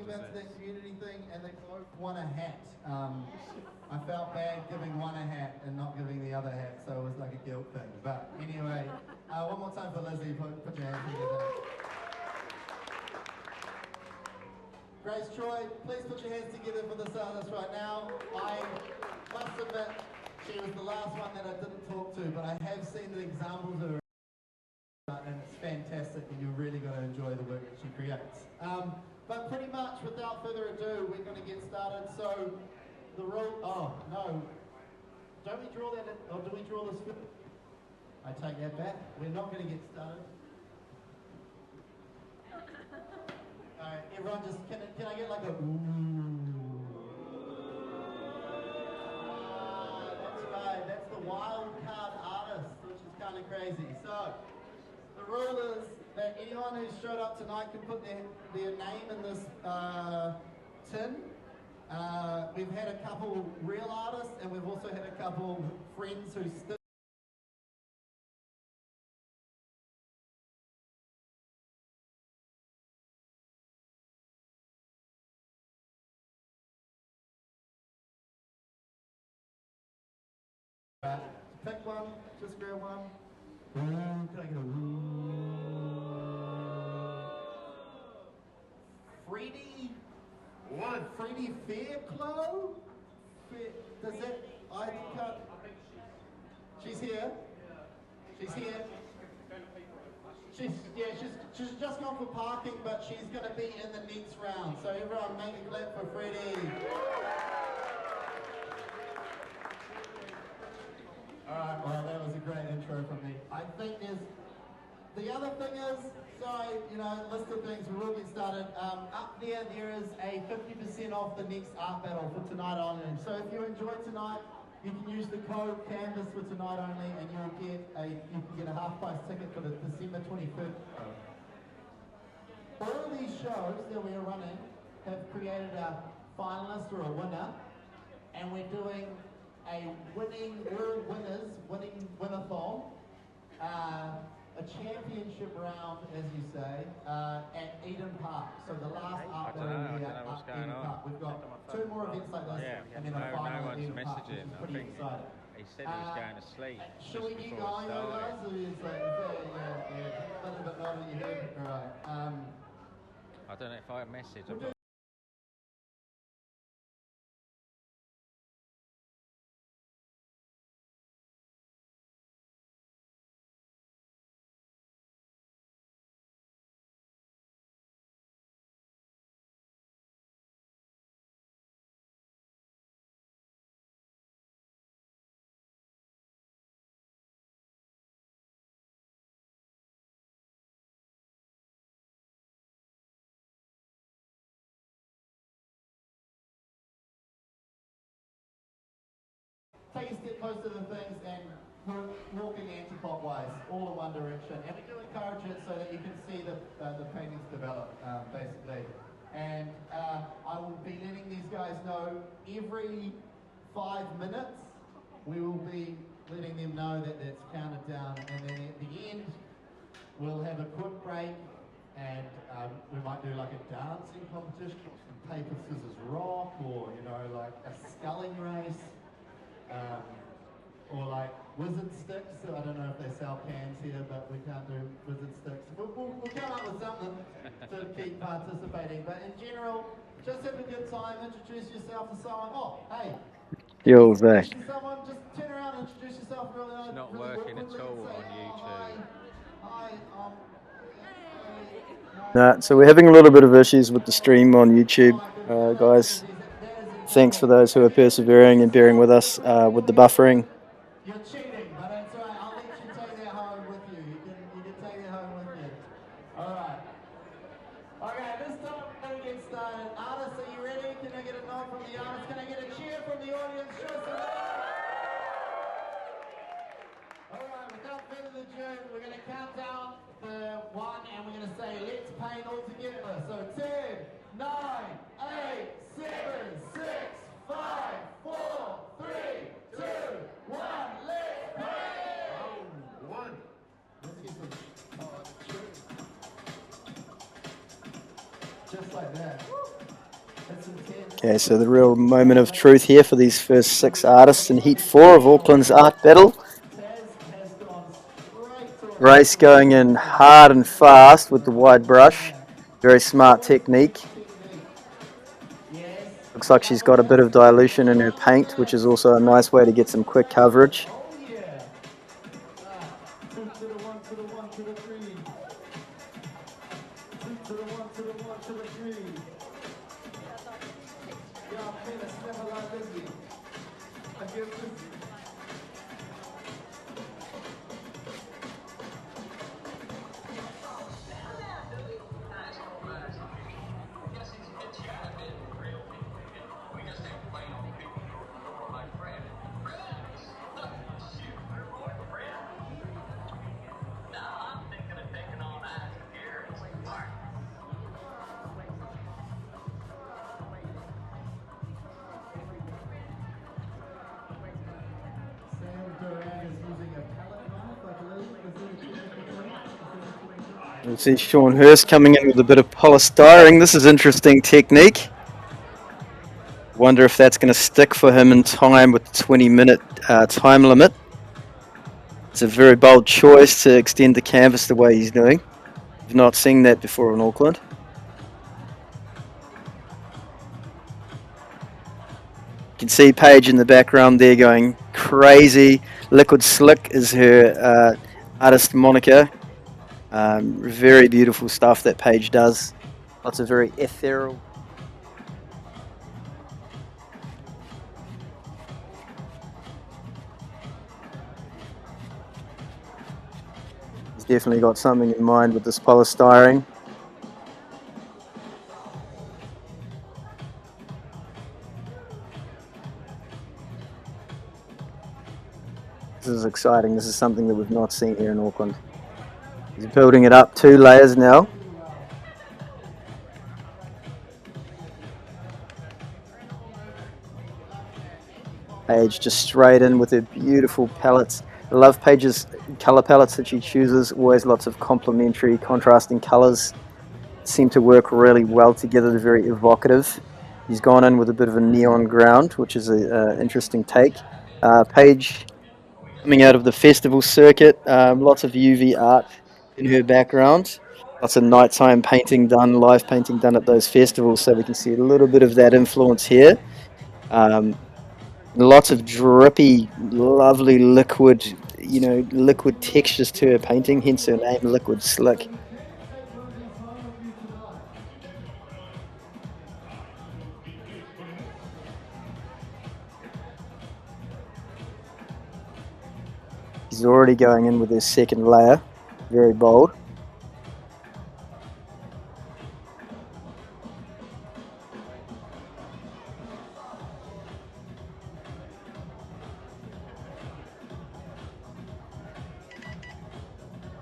about to that community thing, and they both won a hat. I felt bad giving one a hat and not giving the other hat, so it was like a guilt thing. But anyway, one more time for Lizzie. Put your hands together. Grace Troy, please put your hands together for this artist right now. I must admit, she was the last one that I didn't talk to, but I have seen the examples of her, and it's fantastic, and you're really going to enjoy the work that she creates. But pretty much, without further ado, we're going to get started. So, the rule, oh no, don't we draw that, or do we draw this first? I take that back. We're not going to get started. Alright, everyone just, can I get like a that's right, that's the wild card artist, which is kind of crazy. So, the rule is that anyone who showed up tonight can put their name in this tin. We've had a couple real artists, and we've also had a couple friends who still pick one, just grab one. Can I get a Freddie? What? Freddie Fairclough? Does that, I can't. She's here. She's here. She's just gone for parking, but she's going to be in the next round. So everyone make a clap for Freddie. Alright, well that was a great intro from me. I think the other thing is, sorry, list of things, we will get started. Up there is a 50% off the next art battle for tonight only. So if you enjoy tonight, you can use the code CANVAS for tonight only, and you can get a half price ticket for the December 23rd. All of these shows that we are running have created a finalist or a winner, and we're doing a winner-thon, a championship round, as you say, at Eden Park. So the last art battle will be at Eden Park. We've got two more events like this, and then a final at Eden Park, which is pretty exciting. He said he was going to sleep. Should we get going, guys? Or is like, a little bit louder in your head? All right. I don't know if I message. Take a step close to the things and walking anti-clockwise, all in one direction. And we do encourage it so that you can see the paintings develop, basically. And I will be letting these guys know every 5 minutes. We will be letting them know that it's counted down, and then at the end we'll have a quick break, and we might do like a dancing competition, some paper, scissors, rock, or like a sculling race. Or like wizard sticks. I don't know if they sell cans here, but we can't do wizard sticks. We'll come up with something to keep participating. But in general, just have a good time. Introduce yourself to someone. Oh, hey. Yo, Zach. Someone, just turn around and introduce yourself really nice. It's not really working at awkwardly all and say, on YouTube. Nah, so we're having a little bit of issues with the stream on YouTube, guys. Thanks for those who are persevering and bearing with us with the buffering. You're cheating, but that's all right. I'll let you take that home with you. You can take that home with you. All right. Okay, this time we're going to get started. Artists, are you ready? Can I get a nod from the artists? Can I get a cheer from the audience? Show some love. All right, without further ado, we're going to count down the 1, and we're going to say, let's paint all together. So 10, 9, 8, 7, 6, 5, 4, 3, 2, 1, let's paint! Oh, 1. Let's get some. Just like that. Woo. Okay, so the real moment of truth here for these first 6 artists in Heat 4 of Auckland's art battle. Grace going in hard and fast with the wide brush. Very smart technique. Looks like she's got a bit of dilution in her paint, which is also a nice way to get some quick coverage. We'll see Sean Hurst coming in with a bit of polystyrene. This is interesting technique. Wonder if that's going to stick for him in time with the 20-minute time limit. It's a very bold choice to extend the canvas the way he's doing. We've not seen that before in Auckland. You can see Paige in the background there going crazy. Liquid Slick is her artist moniker. Very beautiful stuff that Paige does. Lots of very ethereal. He's definitely got something in mind with this polystyrene. This is exciting. This is something that we've not seen here in Auckland. He's building it up 2 layers now. Paige just straight in with her beautiful palettes. I love Paige's colour palettes that she chooses. Always lots of complementary, contrasting colours. Seem to work really well together. They're very evocative. He's gone in with a bit of a neon ground, which is an interesting take. Paige coming out of the festival circuit. Lots of UV art in her background. Lots of nighttime painting done, live painting done at those festivals, so we can see a little bit of that influence here. Lots of drippy, lovely liquid, liquid textures to her painting, hence her name, Liquid Slick. She's already going in with her second layer, very bold.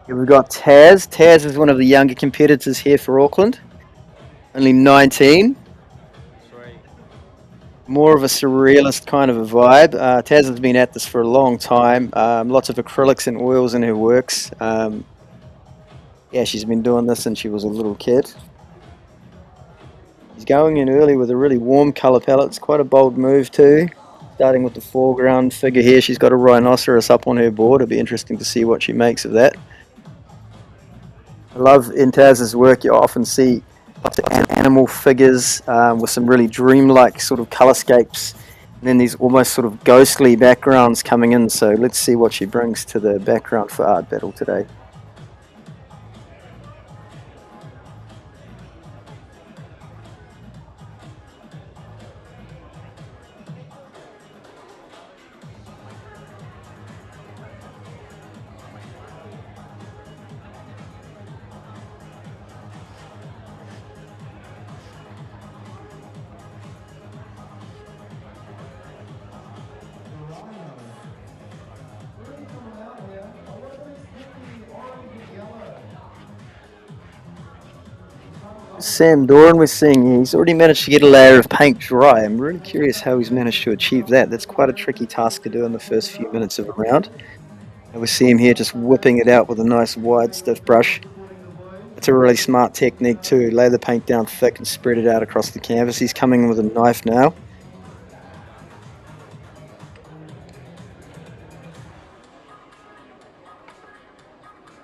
Here we've got Taz. Taz is one of the younger competitors here for Auckland. Only 19. More of a surrealist kind of a vibe. Taz has been at this for a long time. Lots of acrylics and oils in her works. Yeah, she's been doing this since she was a little kid. She's going in early with a really warm colour palette. It's quite a bold move too. Starting with the foreground figure here, she's got a rhinoceros up on her board. It'll be interesting to see what she makes of that. I love in Taz's work, you often see lots of animal figures with some really dreamlike sort of colorscapes, and then these almost sort of ghostly backgrounds coming in. So let's see what she brings to the background for Art Battle today. Sam Doran we're seeing here. He's already managed to get a layer of paint dry. I'm really curious how he's managed to achieve that. That's quite a tricky task to do in the first few minutes of a round. And we see him here just whipping it out with a nice wide stiff brush. It's a really smart technique too. Lay the paint down thick and spread it out across the canvas. He's coming in with a knife now.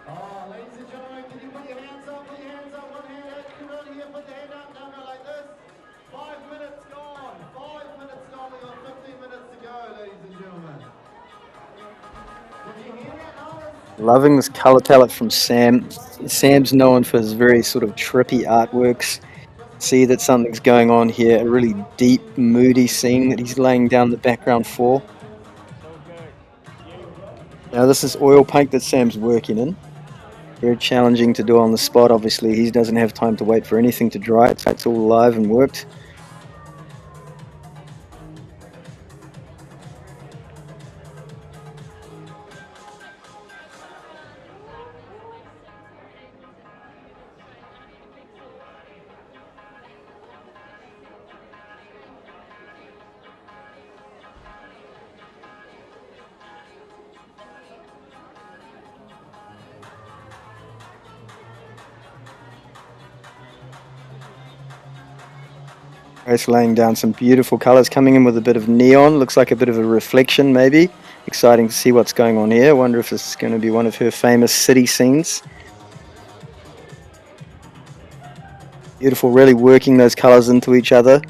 Oh, ladies and gentlemen, can you put your hands up? Put your hands up. One hand out. Everybody here, put your hand up. Now go like this. 5 minutes gone. 5 minutes gone. We've got 15 minutes to go, ladies and gentlemen. Did you hear that, Norris? Loving this colour palette from Sam. Sam's known for his very sort of trippy artworks. See that something's going on here. A really deep, moody scene that he's laying down the background for. Now this is oil paint that Sam's working in. Very challenging to do on the spot. Obviously he doesn't have time to wait for anything to dry. It's all live and worked. Grace laying down some beautiful colours, coming in with a bit of neon, looks like a bit of a reflection maybe. Exciting to see what's going on here. I wonder if this is going to be one of her famous city scenes. Beautiful, really working those colours into each other.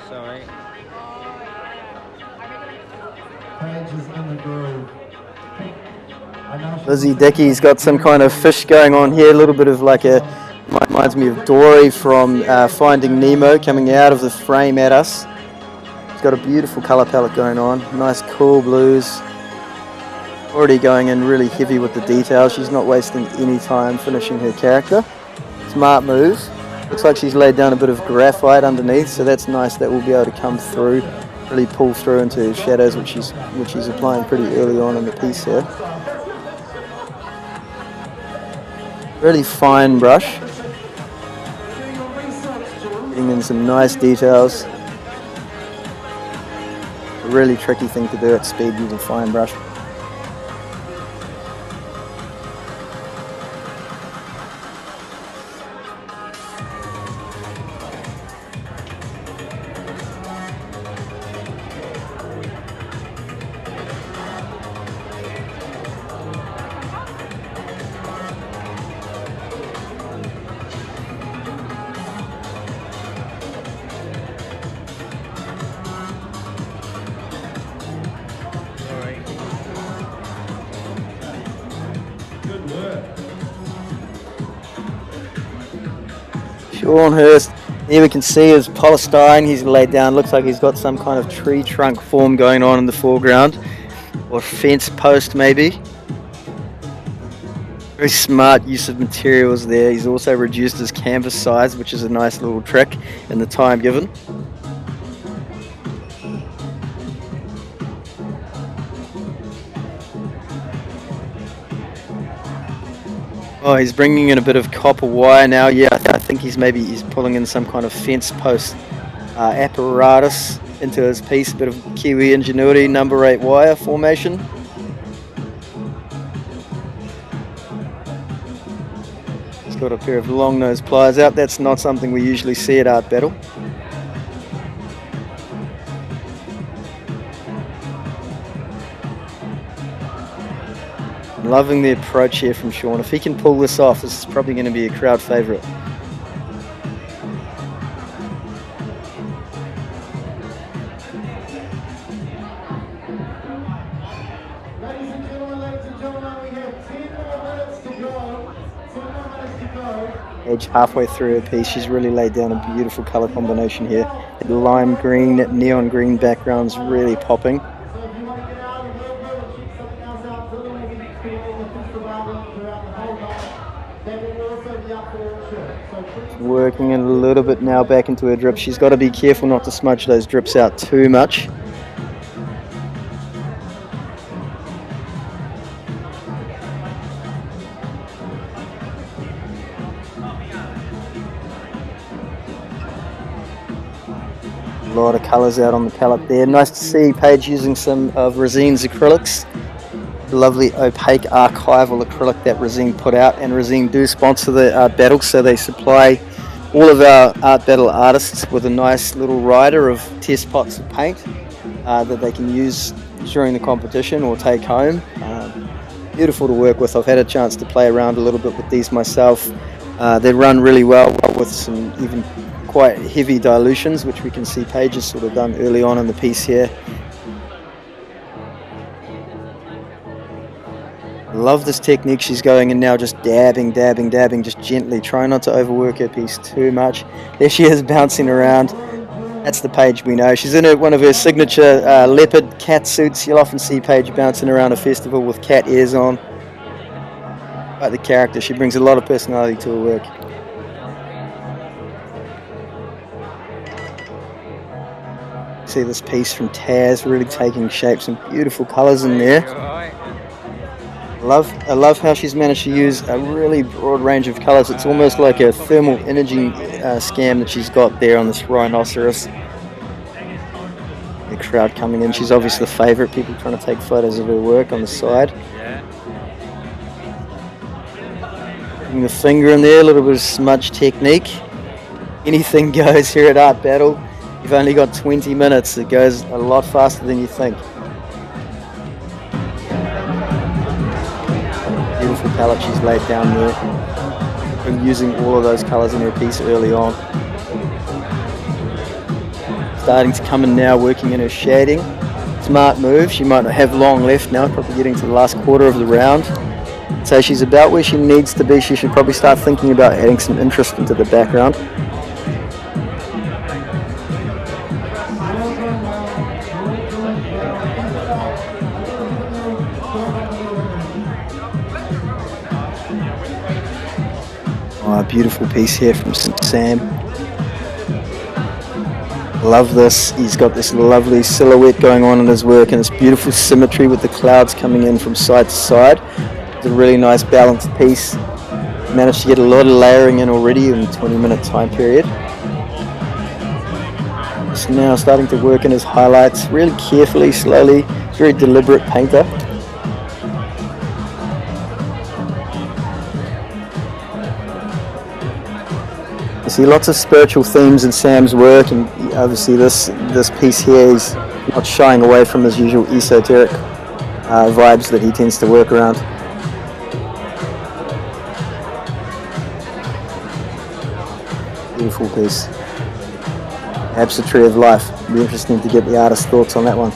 Sorry. Paige is in the groove. Lizzie Dickey's got some kind of fish going on here, a little bit of like a, reminds me of Dory from Finding Nemo coming out of the frame at us. She's got a beautiful colour palette going on, nice cool blues. Already going in really heavy with the details. She's not wasting any time finishing her character. Smart moves. Looks like she's laid down a bit of graphite underneath, so that's nice. That will be able to come through, really pull through into her shadows, which she's applying pretty early on in the piece here. Really fine brush. Getting in some nice details. A really tricky thing to do at speed using fine brush. Sean Hurst, here we can see his polystyrene he's laid down. Looks like he's got some kind of tree trunk form going on in the foreground, or fence post maybe. Very smart use of materials there. He's also reduced his canvas size, which is a nice little trick in the time given. Oh, he's bringing in a bit of copper wire now. Yeah, I think he's pulling in some kind of fence post apparatus into his piece. A bit of Kiwi ingenuity, number 8 wire formation. He's got a pair of long nose pliers out. That's not something we usually see at Art Battle. Loving the approach here from Sean. If he can pull this off, this is probably going to be a crowd favourite. Ladies and gentlemen, we have 10 more minutes to go. page, halfway through her piece, she's really laid down a beautiful colour combination here. The lime green, that neon green background's really popping. Working a little bit now back into her drip. She's got to be careful not to smudge those drips out too much. A lot of colours out on the palette there. Nice to see Paige using some of Resine's acrylics. Lovely opaque archival acrylic that Resine put out, and Resine do sponsor the art battle, so they supply all of our art battle artists with a nice little rider of test pots of paint that they can use during the competition or take home. Beautiful to work with. I've had a chance to play around a little bit with these myself. They run really well with some even quite heavy dilutions, which we can see Paige has sort of done early on in the piece here. Love this technique she's going in now, just dabbing, just gently, trying not to overwork her piece too much. There she is bouncing around. That's the Paige we know. She's in one of her signature leopard cat suits. You'll often see Paige bouncing around a festival with cat ears on. Like the character, she brings a lot of personality to her work. See this piece from Taz really taking shape, some beautiful colours in there. I love how she's managed to use a really broad range of colours. It's almost like a thermal imaging scam that she's got there on this rhinoceros. The crowd coming in. She's obviously the favourite. People trying to take photos of her work on the side. Putting the finger in there, a little bit of smudge technique. Anything goes here at Art Battle. You've only got 20 minutes. It goes a lot faster than you think. Beautiful palette she's laid down there. And using all of those colours in her piece early on. Starting to come in now, working in her shading. Smart move. She might not have long left now, probably getting to the last quarter of the round. So she's about where she needs to be. She should probably start thinking about adding some interest into the background. Oh, a beautiful piece here from Sam. Love this. He's got this lovely silhouette going on in his work, and this beautiful symmetry with the clouds coming in from side to side. It's a really nice balanced piece. Managed to get a lot of layering in already in a 20-minute time period. So now starting to work in his highlights really carefully, slowly. Very deliberate painter. You see lots of spiritual themes in Sam's work, and obviously this piece here, he's not shying away from his usual esoteric vibes that he tends to work around. Beautiful piece. Perhaps a tree of life. It'll be interesting to get the artist's thoughts on that one.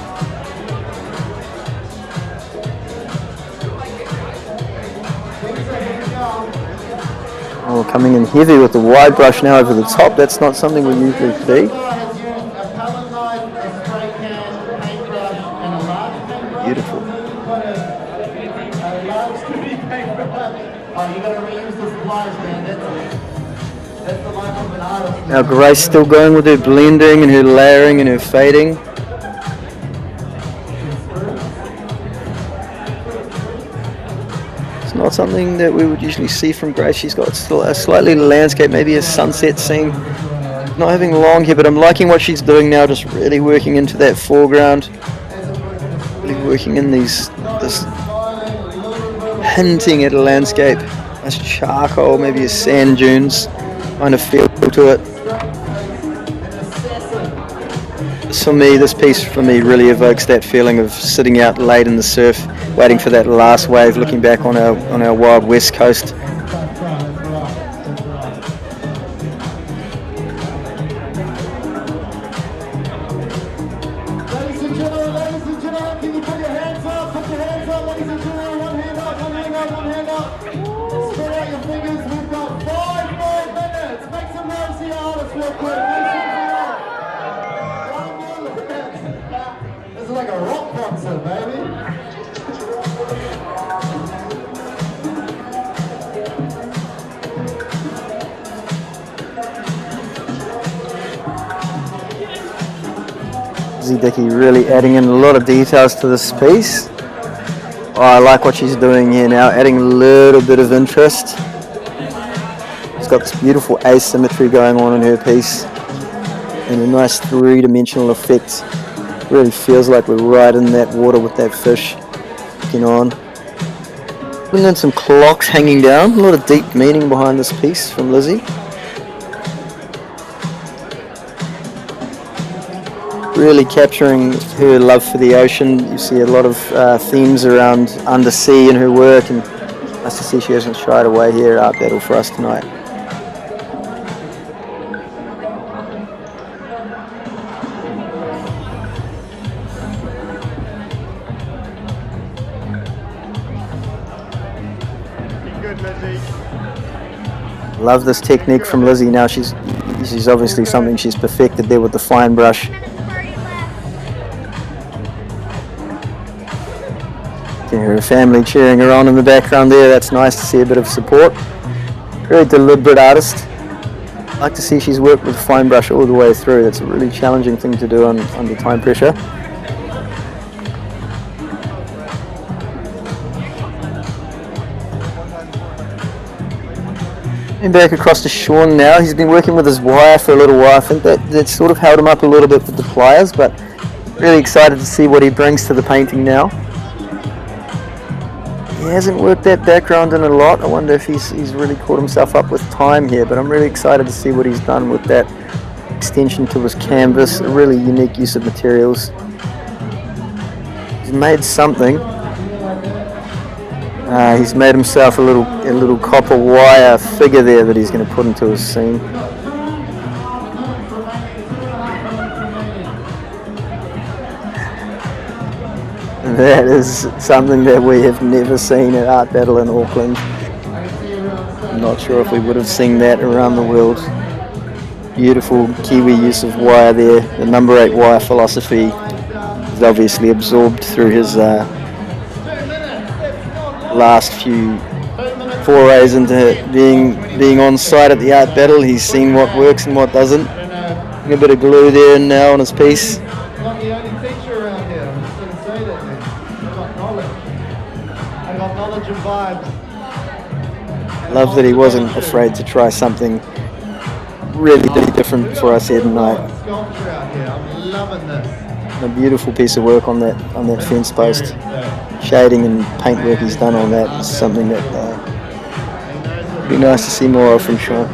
Oh, coming in heavy with the wide brush now over the top. That's not something we usually see. Beautiful. Now Grace still going with her blending and her layering and her fading. It's not something that we would usually see from Grace. She's got still a slightly landscape, maybe a sunset scene. Not having long here, but I'm liking what she's doing now, just really working into that foreground. Really working in this hinting at a landscape. That's charcoal, maybe a sand dunes kind of feel to it. This piece for me really evokes that feeling of sitting out late in the surf, waiting for that last wave, looking back on our wild west coast. Ladies and gentlemen, can you put your hands up? Put your hands up, ladies and gentlemen. One hand up, one hand up, one hand up. Spread out your fingers. We've got 5 more Awesome, baby. Dicky really adding in a lot of details to this piece. Oh, I like what she's doing here now, adding a little bit of interest. She's got this beautiful asymmetry going on in her piece and a nice three-dimensional effect. Really feels like we're right in that water with that fish looking on. And then some clocks hanging down, a lot of deep meaning behind this piece from Lizzie. Really capturing her love for the ocean. You see a lot of themes around undersea in her work, and nice to see she hasn't shied away here at Art Battle for us tonight. Good, Lizzie. Love this technique from Lizzie. Now she's obviously something she's perfected there with the fine brush. You can hear her family cheering her on in the background there. That's nice to see a bit of support. Very deliberate artist. I like to see she's worked with fine brush all the way through. That's a really challenging thing to do under time pressure. And back across to Sean now. He's been working with his wire for a little while. I think that sort of held him up a little bit with the pliers, but really excited to see what he brings to the painting now. He hasn't worked that background in a lot. I wonder if he's really caught himself up with time here, but I'm really excited to see what he's done with that extension to his canvas. A really unique use of materials. He's made something. He's made himself a little copper wire figure there that he's going to put into his scene. That is something that we have never seen at Art Battle in Auckland. I'm not sure if we would have seen that around the world. Beautiful Kiwi use of wire there. The number 8 wire philosophy is obviously absorbed through his last few forays into being on site at the Art Battle. He's seen what works and what doesn't. A bit of glue there now on his piece. Not the only teacher around here. I'm just going to say that. I've got knowledge. I've got knowledge and vibes. Love that he wasn't afraid to try something really different for us here tonight. Sculpture out here. I'm loving this. A beautiful piece of work on that fence post. Shading and paintwork he's done on that is something that would be nice to see more of from Sean.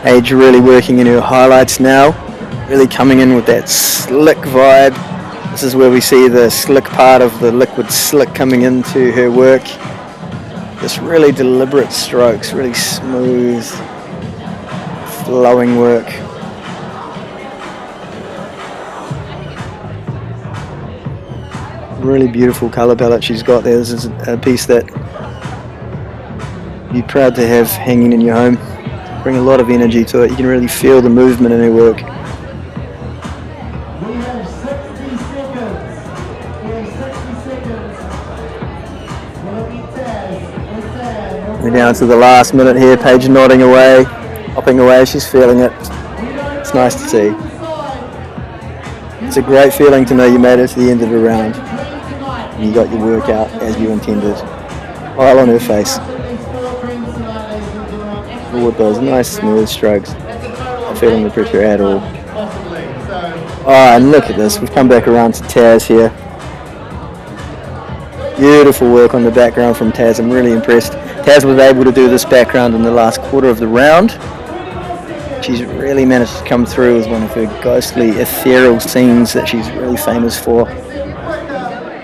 Age really working in her highlights now, really coming in with that slick vibe. This is where we see the slick part of the liquid slick coming into her work. Just really deliberate strokes, really smooth, flowing work. Really beautiful colour palette she's got there. This is a piece that you're proud to have hanging in your home. Bring a lot of energy to it. You can really feel the movement in her work. We have 60 seconds. We have 60 seconds. We're down to the last minute here. Paige nodding away, hopping away. She's feeling it. It's nice to see. It's a great feeling to know you made it to the end of the round. And you got your work out as you intended. Smile on her face. With those nice smooth strokes. Not feeling the pressure at all. Oh, and look at this. We've come back around to Taz here. Beautiful work on the background from Taz. I'm really impressed. Taz was able to do this background in the last quarter of the round. She's really managed to come through with one of her ghostly, ethereal scenes that she's really famous for.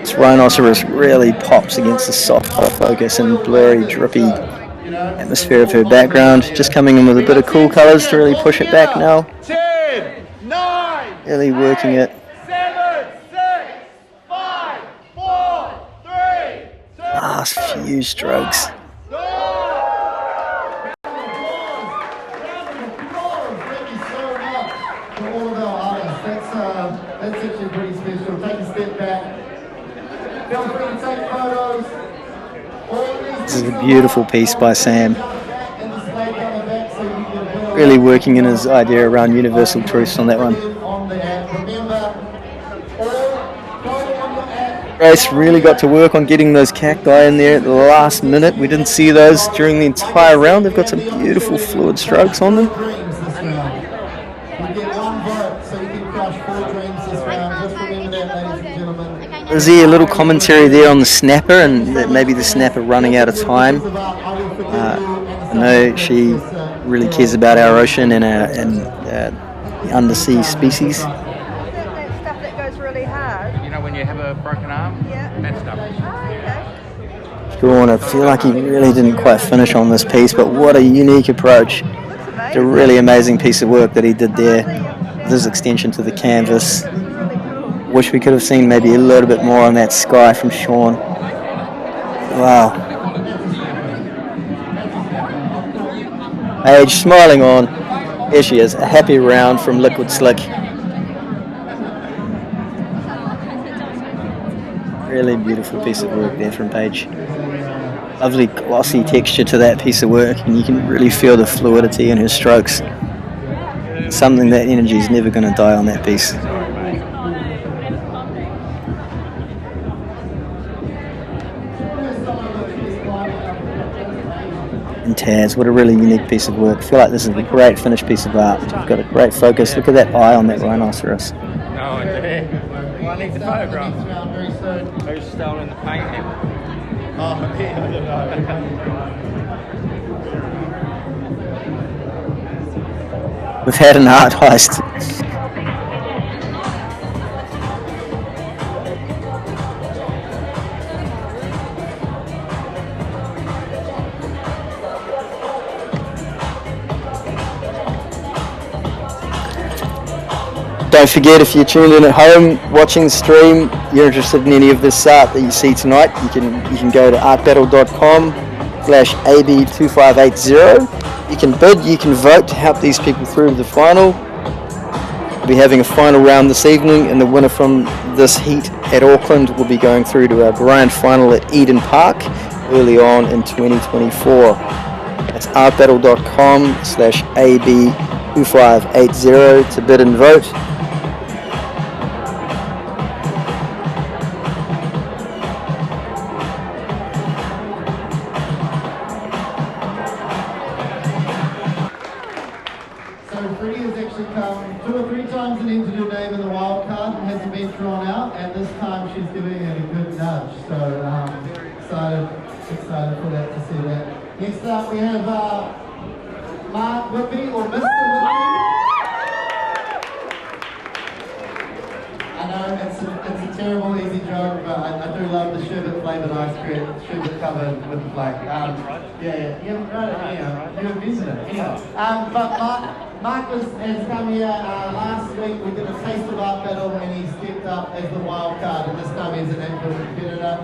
This rhinoceros really pops against the soft focus and blurry, drippy atmosphere of her background. Just coming in with a bit of cool colours to really push it back now. 10, 9, really working it. 7, 6, 5, 4, 3, 2, Last few strokes. That's actually pretty special. Take a step back. Feel free to take photos. This is a beautiful piece by Sam. Really working in his idea around universal truths on that one. Grace really got to work on getting those cacti in there at the last minute. We didn't see those during the entire round. They've got some beautiful fluid strokes on them. Is there a little commentary there on the snapper and that maybe the snapper running out of time? I know she really cares about our ocean and the undersea species. That stuff that goes really hard. You know when you have a broken arm? Yeah. That stuff. Oh, okay. Sean, I feel like he really didn't quite finish on this piece, but what a unique approach. It's a really amazing piece of work that he did there. This extension to the canvas. Wish we could have seen maybe a little bit more on that sky from Sean. Wow. Paige smiling on. Here she is, a happy round from Liquid Slick. Really beautiful piece of work there from Paige. Lovely glossy texture to that piece of work, and you can really feel the fluidity in her strokes. Something that energy is never going to die on that piece. And Taz, what a really unique piece of work. I feel like this is a great finished piece of art. You've got a great focus. Look at that eye on that rhinoceros. No idea. Well, I need the photograph. Who's stolen the painting? Oh, yeah, I don't know. We've had an art heist. Don't forget, if you're tuned in at home watching the stream, you're interested in any of this art that you see tonight, you can go to artbattle.com/AB2580. You can bid, you can vote to help these people through to the final. We'll be having a final round this evening, and the winner from this heat at Auckland will be going through to our grand final at Eden Park early on in 2024. That's artbattle.com/AB2580 to bid and vote. Excited for that, to see that. Next up we have Mark Whippy, or Mr. Whippy. I know it's a terrible easy joke, but I do love the sherbet flavoured ice cream, sherbet covered with like, you haven't tried it, you invented it. Anyway, but Mark has come here last week. We did a taste of art battle and he stepped up as the wild card, and this time he's an active competitor.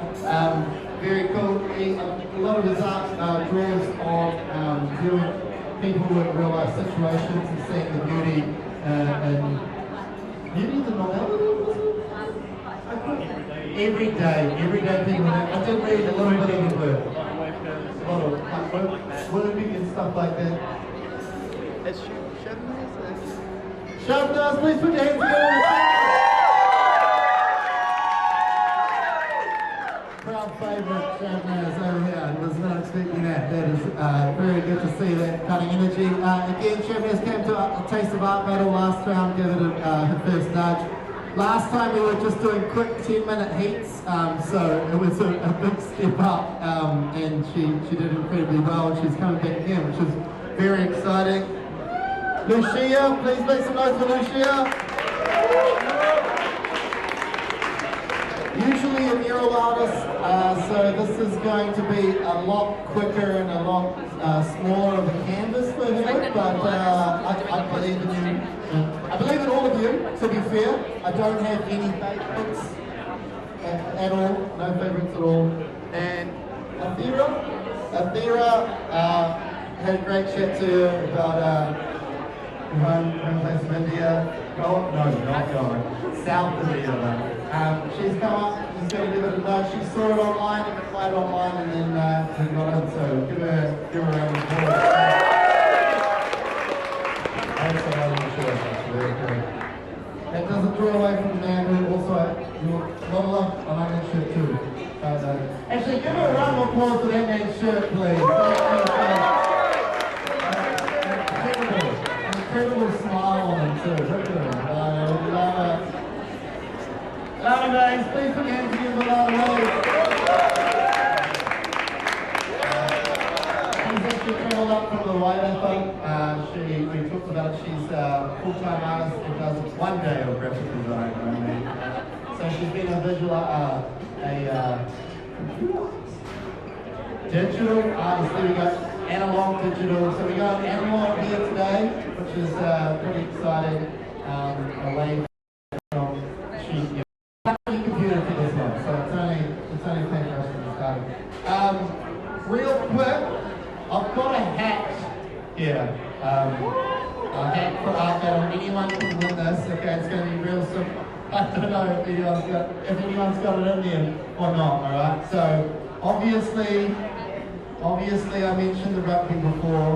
Very cool. A lot of his art draws on viewing people in real life situations and seeing the beauty and the normality of it. Every day people. I did read a little bit of the work. A lot of working and stuff like that. Shovners, please put your hands together. Crowd favourite Shavnaz over here. I was not expecting that. That is very good to see that cutting energy. Again, Shavnaz came to a Taste of Art battle last round, gave it her first nudge. Last time we were just doing quick 10-minute heats, so it was a big step up, and she did incredibly well, and she's coming back again, which is very exciting. Lucia, please make some noise for Lucia. Usually a mural artist, so this is going to be a lot quicker and a lot smaller of a canvas for her, but I believe in you. I believe in all of you, to be fair. I don't have any favourites at all, no favourites at all. And Athera had a great chat to her about home place in India. No, not going. south of the river. She's come up, she's going to give it a nudge. She saw it online, it applied online, and then got in. So give her a round of applause. That's a lot of shirt, that's very good. That doesn't draw away from the man who also, you want a lot of love, I like that shirt too. Actually, give her a round of applause for that man's shirt, please. Incredible smile on him too. Look at him. Love it. Love it, guys. Please put your hands together for Love it. She's actually travelled up from the Waiata. We talked about it. She's a full-time artist who does one day of graphic design. So she's been a visual, digital artist. There we go. Analog digital. So we got analog here today, which is pretty exciting. Away from computer for this one, so it's only 10 minutes from the start. Real quick, I've got a hat here. A hat for art battle. Anyone can win this. Okay, it's going to be real simple. I don't know if anyone's got it in there or not. All right. So obviously I mentioned the rugby before.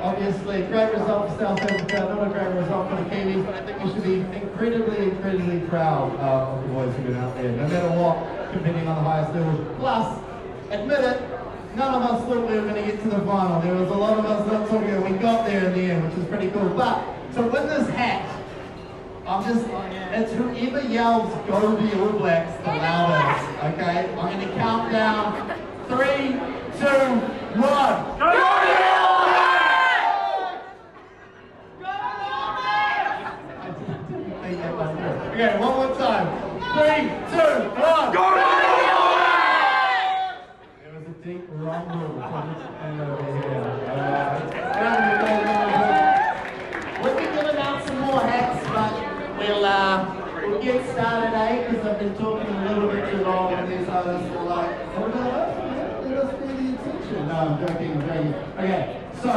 Obviously, great result for South Africa, not a great result for the Kiwis, but I think we should be incredibly proud of the boys who've been out there, no matter what, competing on the highest level. Plus, admit it, none of us thought we were going to get to the final. There was a lot of us not talking about we got there in the end, which is pretty cool. But to win this hat, it's whoever yells "Go the All Blacks" the loudest. Okay, I'm going to count down. 3, 2, 1. Go the All Blacks! Okay, one more time. 3, 2, 1. Go the All Blacks! There was a deep rumble from this end over here. We'll be giving out some more hats, but we'll get started, because I've been talking a little bit too long, and these others are like, oh no, let us pay the attention. No, I'm joking. Okay, so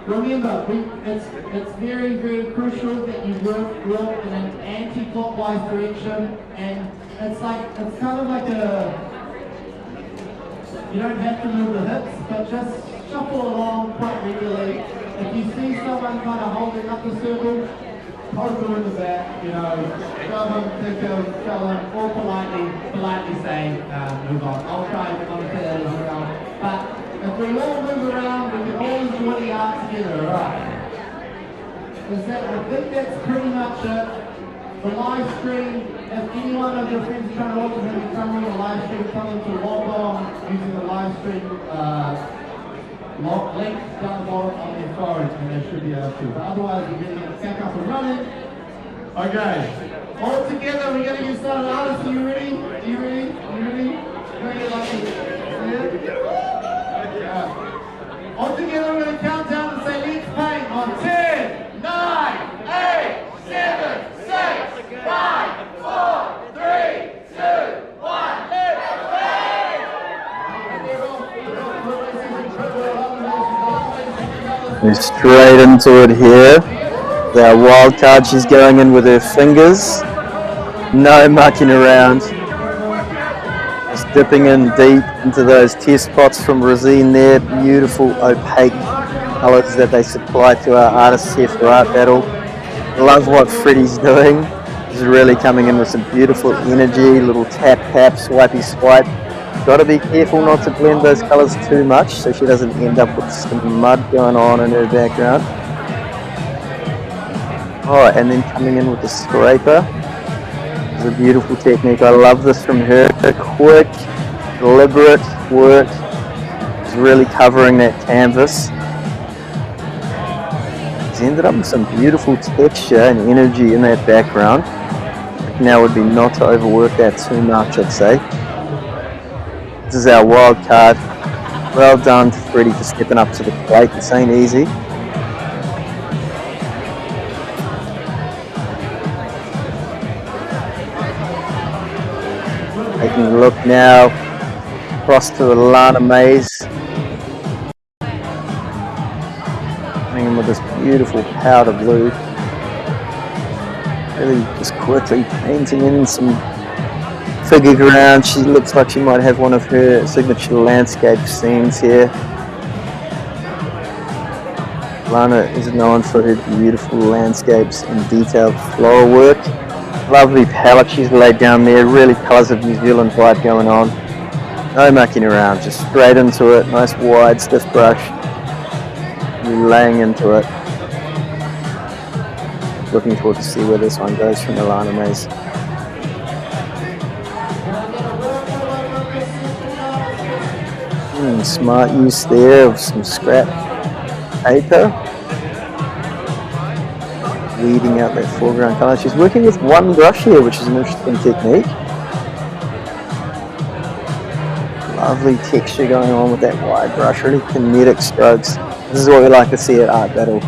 remember, it's very crucial that you work in an anti-clockwise direction, and it's kind of like you don't have to move the hips, but just shuffle along quite regularly. If you see someone kind of holding up the circle, poke them in the back, shove them, pick them, tell them, or politely say, move on. I'll try and monitor that as well. But if we all move around, we can all enjoy the art together, alright? I think that's pretty much it. The live stream, if any one of your friends are trying to watch it, come on the live stream, tell them to log on using the live stream link down the bottom on their phone, and they should be able to. But otherwise, we're going to get back up and running. Okay, all together, we're going to get started. Artists, are you ready? Are you ready? Very lucky. Yeah. All together, we're going to count down and say, let's paint on 10, 9, 8, 7, 6, 5, 4, 3, 2, 1, let's paint! We're straight into it here. Our wild card, she's going in with her fingers. No mucking around. Just dipping in deep into those test pots from Rosine there. Beautiful opaque colours that they supply to our artists here for Art Battle. Love what Freddie's doing. She's really coming in with some beautiful energy, little tap, swipey swipe. Got to be careful not to blend those colours too much so she doesn't end up with some mud going on in her background. Oh, and then coming in with the scraper. It's a beautiful technique. I love this from her. Quick, deliberate work. She's really covering that canvas. She's ended up with some beautiful texture and energy in that background. Now would be not to overwork that too much, I'd say. This is our wild card. Well done to Freddie for stepping up to the plate. This ain't easy. Taking look now across to the Lana Maze. Coming in with this beautiful powder blue. Really just quickly painting in some figure ground. She looks like she might have one of her signature landscape scenes here. Lana is known for her beautiful landscapes and detailed floral work. Lovely palette she's laid down there, really colours of New Zealand vibe going on. No mucking around, just straight into it. Nice wide stiff brush. You're laying into it. Looking forward to see where this one goes from the Lana Maze. Smart use there of some scrap paper. Weeding out that foreground colour. She's working with one brush here, which is an interesting technique. Lovely texture going on with that wide brush, really kinetic strokes. This is what we like to see at Art Battle.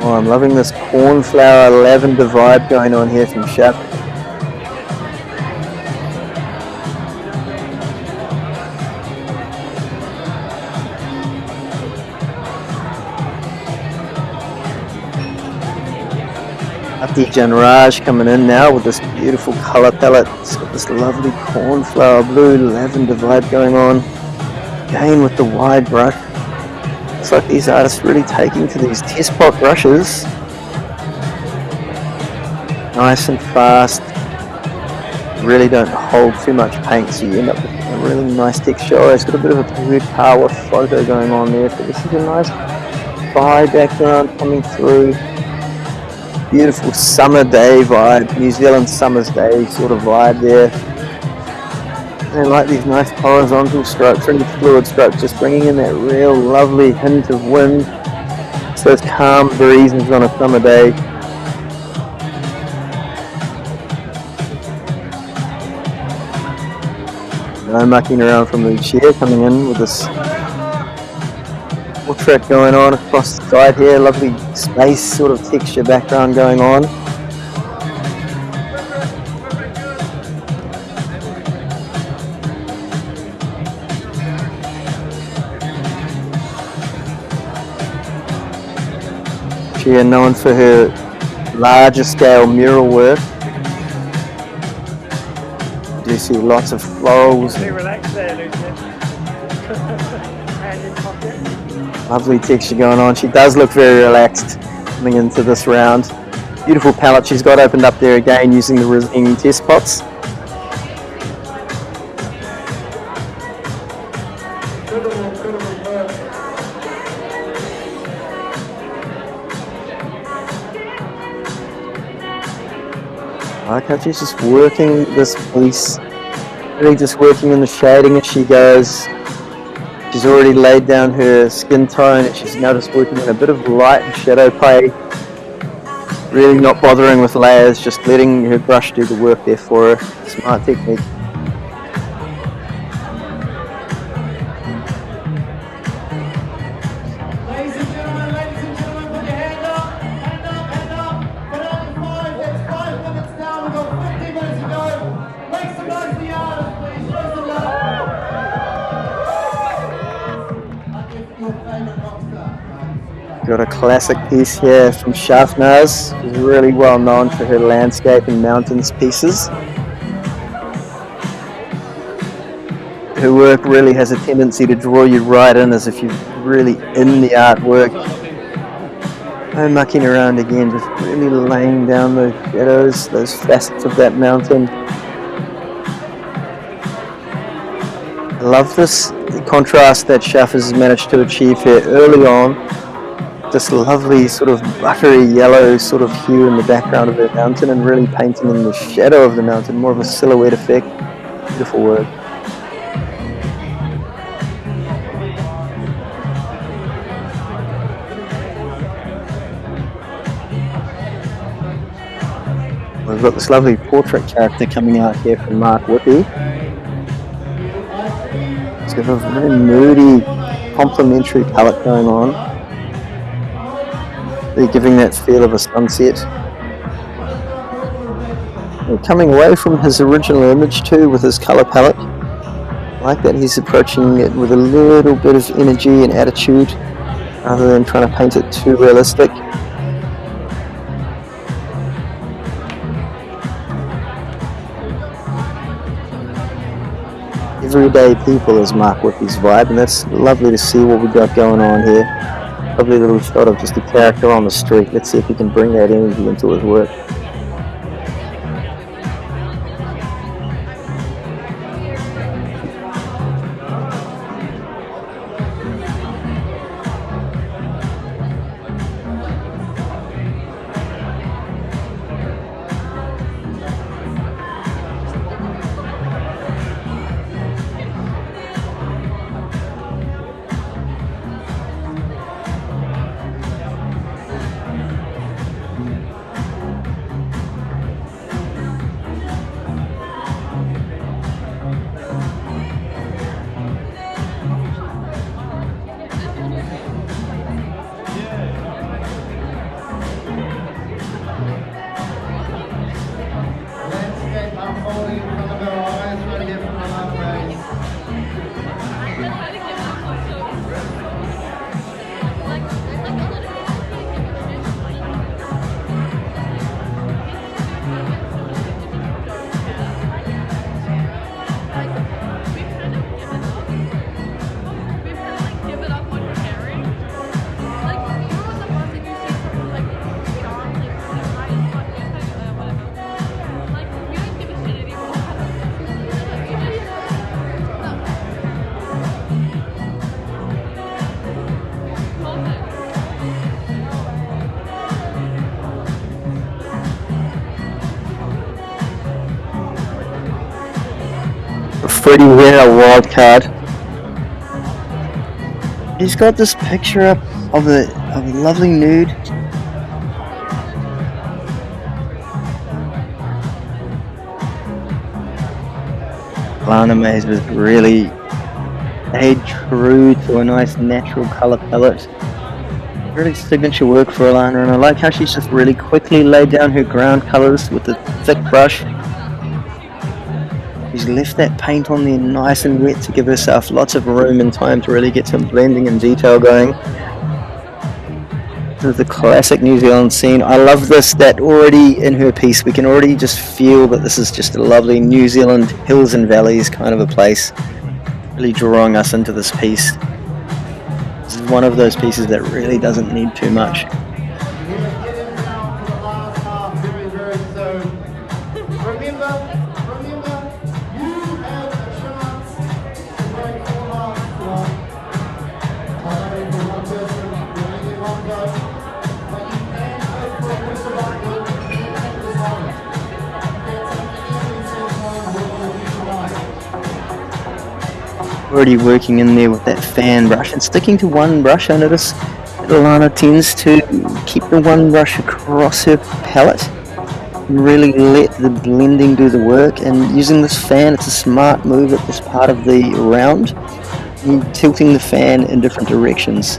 Oh, I'm loving this cornflower lavender vibe going on here from Shep. DJ Raj coming in now with this beautiful colour palette. It's got this lovely cornflower blue lavender vibe going on. Again with the wide brush. It's like these artists really taking to these test pot brushes. Nice and fast. Really don't hold too much paint, so you end up with a really nice texture. Oh, it's got a bit of a weird power photo going on there, but this is a nice fire background coming through. Beautiful summer day vibe, New Zealand summer's day sort of vibe there. And I like these nice horizontal strokes, really fluid strokes, just bringing in that real lovely hint of wind. It's those calm breezes on a summer day. No mucking around from Lucia, coming in with this portrait going on across the side here, lovely space sort of texture background going on. She is known for her larger scale mural work. You see lots of florals. Relax there, Lucia. Hand in pocket. Lovely texture going on. She does look very relaxed coming into this round. Beautiful palette she's got opened up there again using the resin test pots. I like how she's just working this piece, really just working in the shading as she goes. She's already laid down her skin tone and she's now just working in a bit of light and shadow play. Really not bothering with layers, just letting her brush do the work there for her. Smart technique. Ladies and gentlemen, put your hand up, hand up. Put on 5, that's 5 minutes now, we've got 50 minutes to go. Make some noise for the artists, please, show some love. Your favourite rock star. Got a classic piece here from Shafnaz, who's really well known for her landscape and mountains pieces. Her work really has a tendency to draw you right in as if you're really in the artwork. No mucking around again, just really laying down those shadows, those facets of that mountain. I love this contrast that Shaf has managed to achieve here early on. This lovely sort of buttery yellow sort of hue in the background of the mountain and really painting in the shadow of the mountain, more of a silhouette effect. Beautiful work. We've got this lovely portrait character coming out here from Mark Whippy. It's got a very moody complementary palette going on. They're giving that feel of a sunset. And coming away from his original image too with his colour palette. I like that he's approaching it with a little bit of energy and attitude rather than trying to paint it too realistic. Everyday people is Mark Whippy's vibe, and that's lovely to see what we've got going on here. Lovely little shot of just a character on the street. Let's see if he can bring that energy into his work. Freddie Rare wild card. He's got this picture up of a lovely nude. Lana Mays has really stayed true to a nice natural colour palette. Really signature work for Alana, and I like how she's just really quickly laid down her ground colours with the thick brush. She's left that paint on there nice and wet to give herself lots of room and time to really get some blending and detail going. This is the classic New Zealand scene. I love this, that already in her piece we can already just feel that this is just a lovely New Zealand hills and valleys kind of a place. Really drawing us into this piece. This is one of those pieces that really doesn't need too much. Already working in there with that fan brush and sticking to one brush. I notice that Alana tends to keep the one brush across her palette and really let the blending do the work, and using this fan, it's a smart move at this part of the round, and tilting the fan in different directions.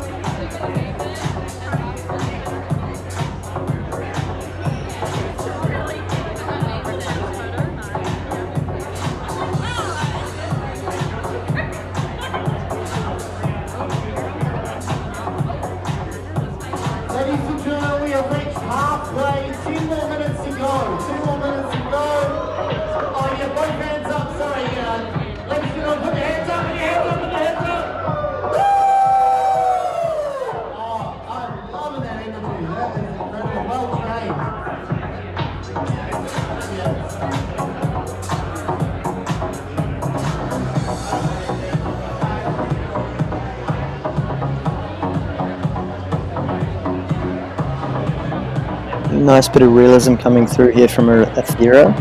Nice bit of realism coming through here from Athera.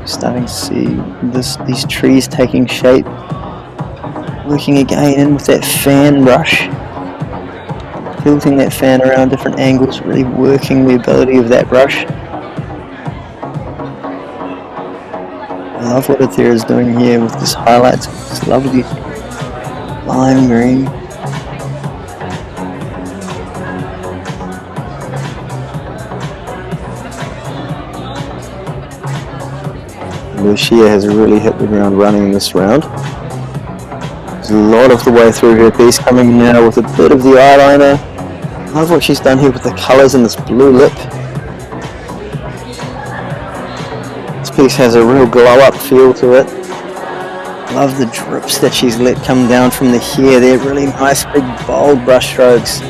Starting to see these trees taking shape. Working again in with that fan brush. Tilting that fan around different angles, really working the ability of that brush. I love what Athera is doing here with this highlights. It's lovely. lime green. Lucia has really hit the ground running this round. There's a lot of the way through her piece, coming now with a bit of the eyeliner. Love what she's done here with the colours in this blue lip. This piece has a real glow-up feel to it. Love the drips that she's let come down from the hair. They're really nice, big, bold brush strokes.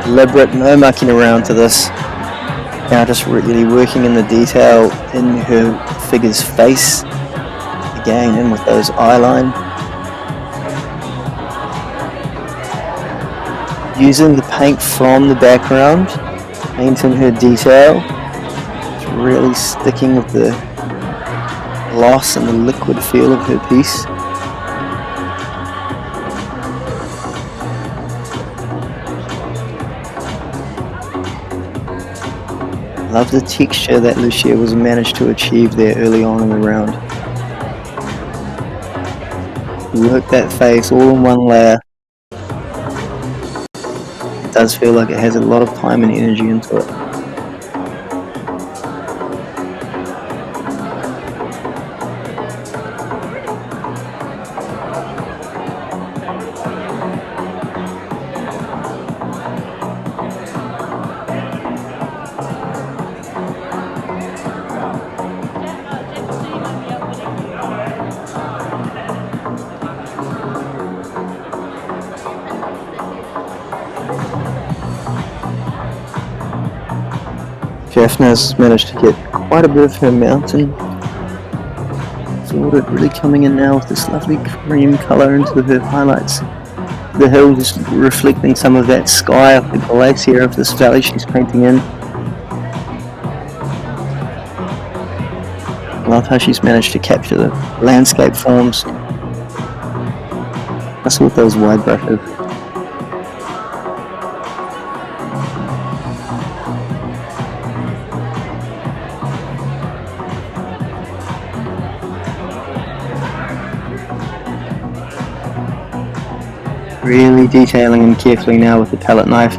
Deliberate, no mucking around to this. Now just really working in the detail in her figure's face. Again, in with those eyeline. Using the paint from the background, painting her detail. It's really sticking with the gloss and the liquid feel of her piece. Love the texture that Lucia was managed to achieve there early on in the round. Work that face all in one layer. It does feel like it has a lot of time and energy into it. Jaffna's managed to get quite a bit of her mountain sorted, really coming in now with this lovely cream colour into her highlights. The hill just reflecting some of that sky of the glacier of this valley she's painting in. Love how she's managed to capture the landscape forms. Also with those wide brushes. Really detailing and carefully now with the palette knife.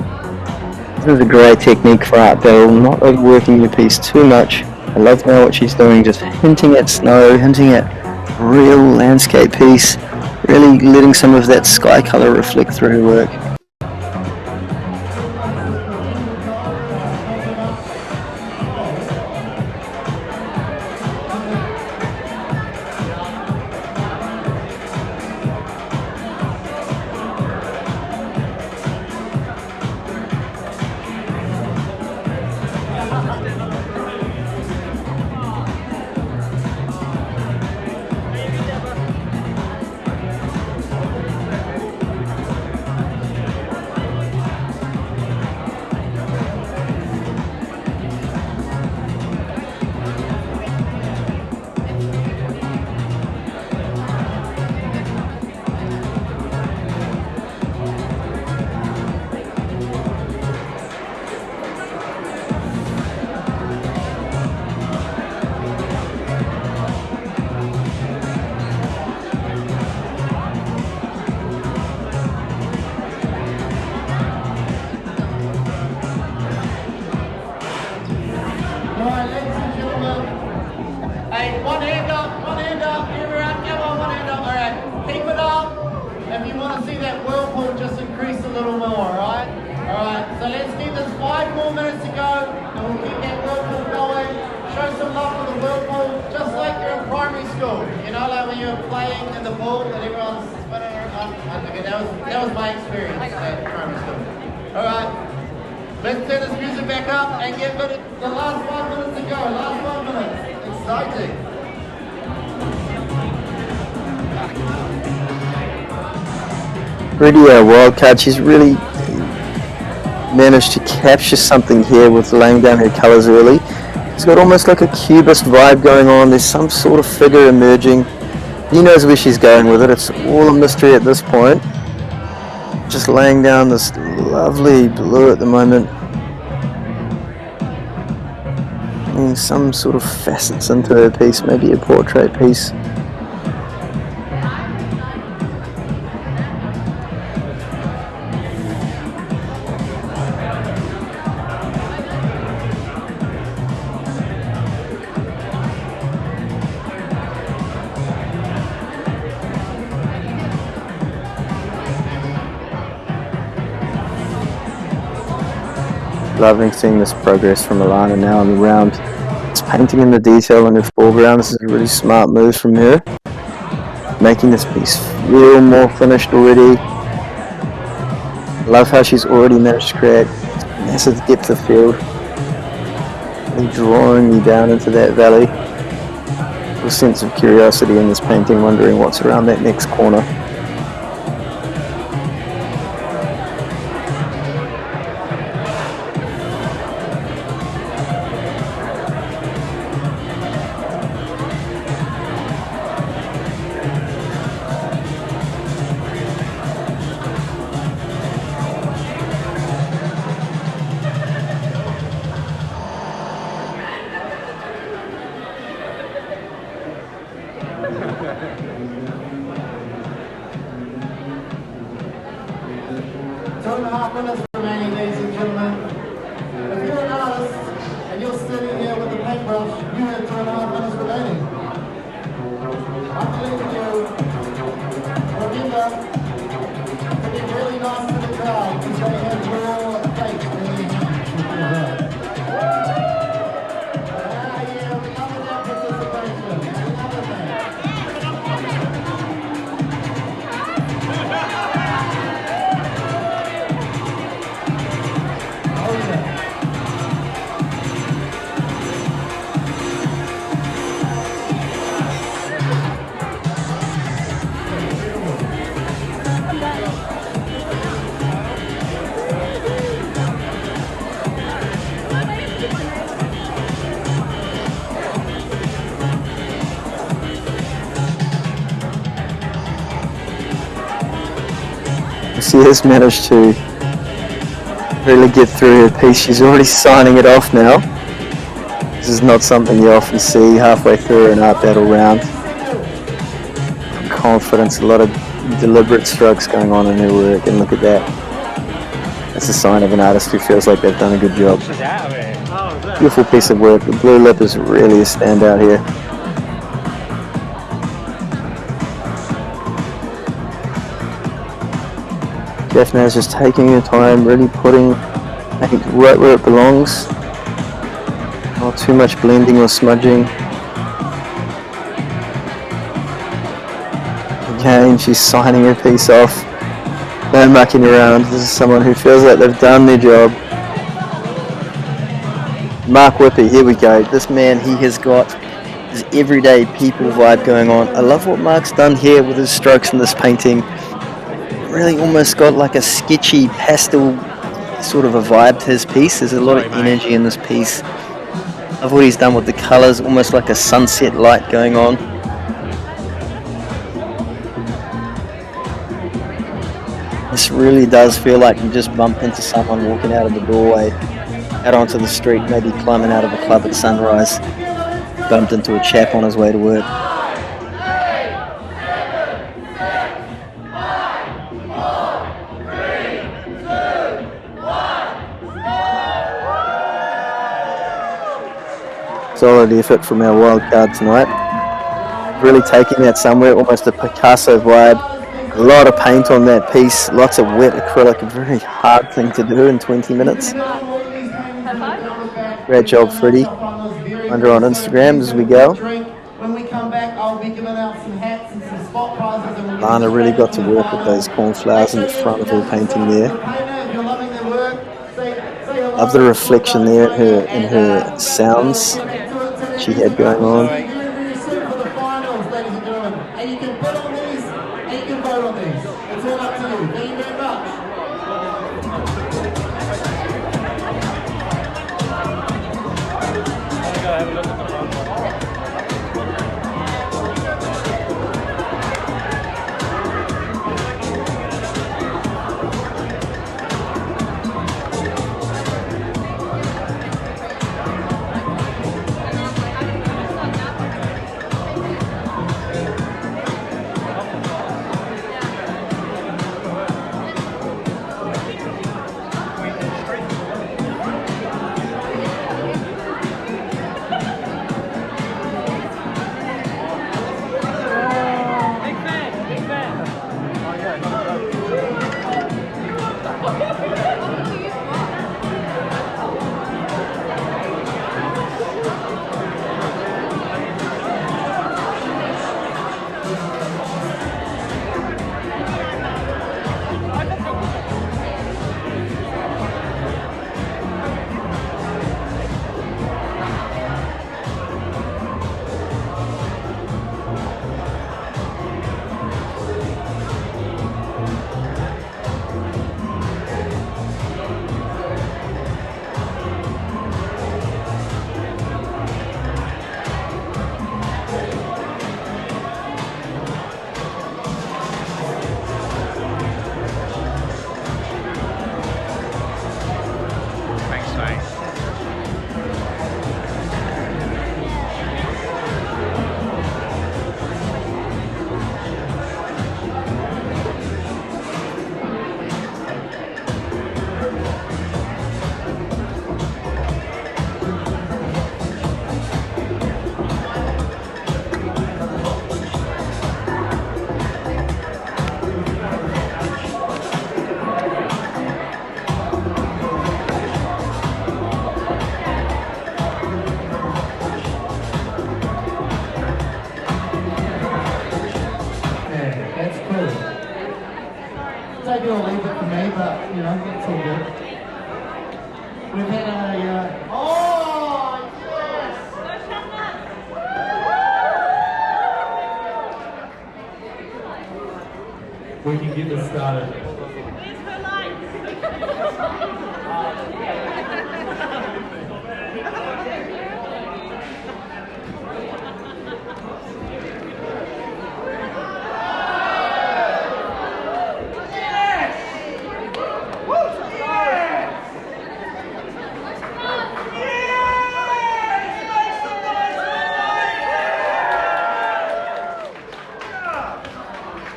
This is a great technique for art battle, not overworking your piece too much. I love now what she's doing, just hinting at snow, hinting at real landscape piece, really letting some of that sky colour reflect through her work. That was my experience at primary school. Alright, let's turn this music back up and get the last 5 minutes to go. Last 5 minutes. Exciting. Pretty wild card. She's really managed to capture something here with laying down her colours early. She's got almost like a cubist vibe going on. There's some sort of figure emerging. He knows where she's going with it. It's all a mystery at this point. Just laying down this lovely blue at the moment. And some sort of facets into her piece, maybe a portrait piece. loving seeing this progress from Alana now on the round. It's painting in the detail in her foreground. This is a really smart move from her. Making this piece feel more finished already. Love how she's already managed to create massive depth of field. Really drawing me down into that valley. A sense of curiosity in this painting, wondering what's around that next corner. Minutes remaining, ladies and gentlemen. If you're an artist and you're sitting here with a paintbrush, you have 2.5 minutes remaining. I'm leaving you. Remember, to be really nice to the crowd because they have your fate in their hands with your work. Yeah, we come with our participation. That's another thing. She has managed to really get through her piece. She's already signing it off now. This is not something you often see halfway through an art battle round. Confidence, a lot of deliberate strokes going on in her work, and look at that. That's a sign of an artist who feels like they've done a good job. Beautiful piece of work. The blue lip is really a standout here. Daphne is just taking her time, really putting paint right where it belongs. Not too much blending or smudging. Again, she's signing her piece off. No mucking around. This is someone who feels like they've done their job. Mark Whippy, here we go. This man, he has got his everyday people vibe going on. I love what Mark's done here with his strokes in this painting. Really almost got like a sketchy pastel sort of a vibe to his piece. There's a lot of energy in this piece. Love what he's done with the colours, almost like a sunset light going on. This really does feel like you just bump into someone walking out of the doorway, out onto the street, maybe climbing out of a club at sunrise. Bumped into a chap on his way to work. Solid effort from our wild card tonight. Really taking that somewhere, almost a Picasso vibe. A lot of paint on that piece, lots of wet acrylic, a very hard thing to do in 20 minutes. Great job, Freddie. Find her on Instagram as we go. Lana really got to work with those cornflowers in the front of her painting there. Love the reflection there in her sounds she had going on. but you know, it's all good. We've had a, oh, yes! We can get this started.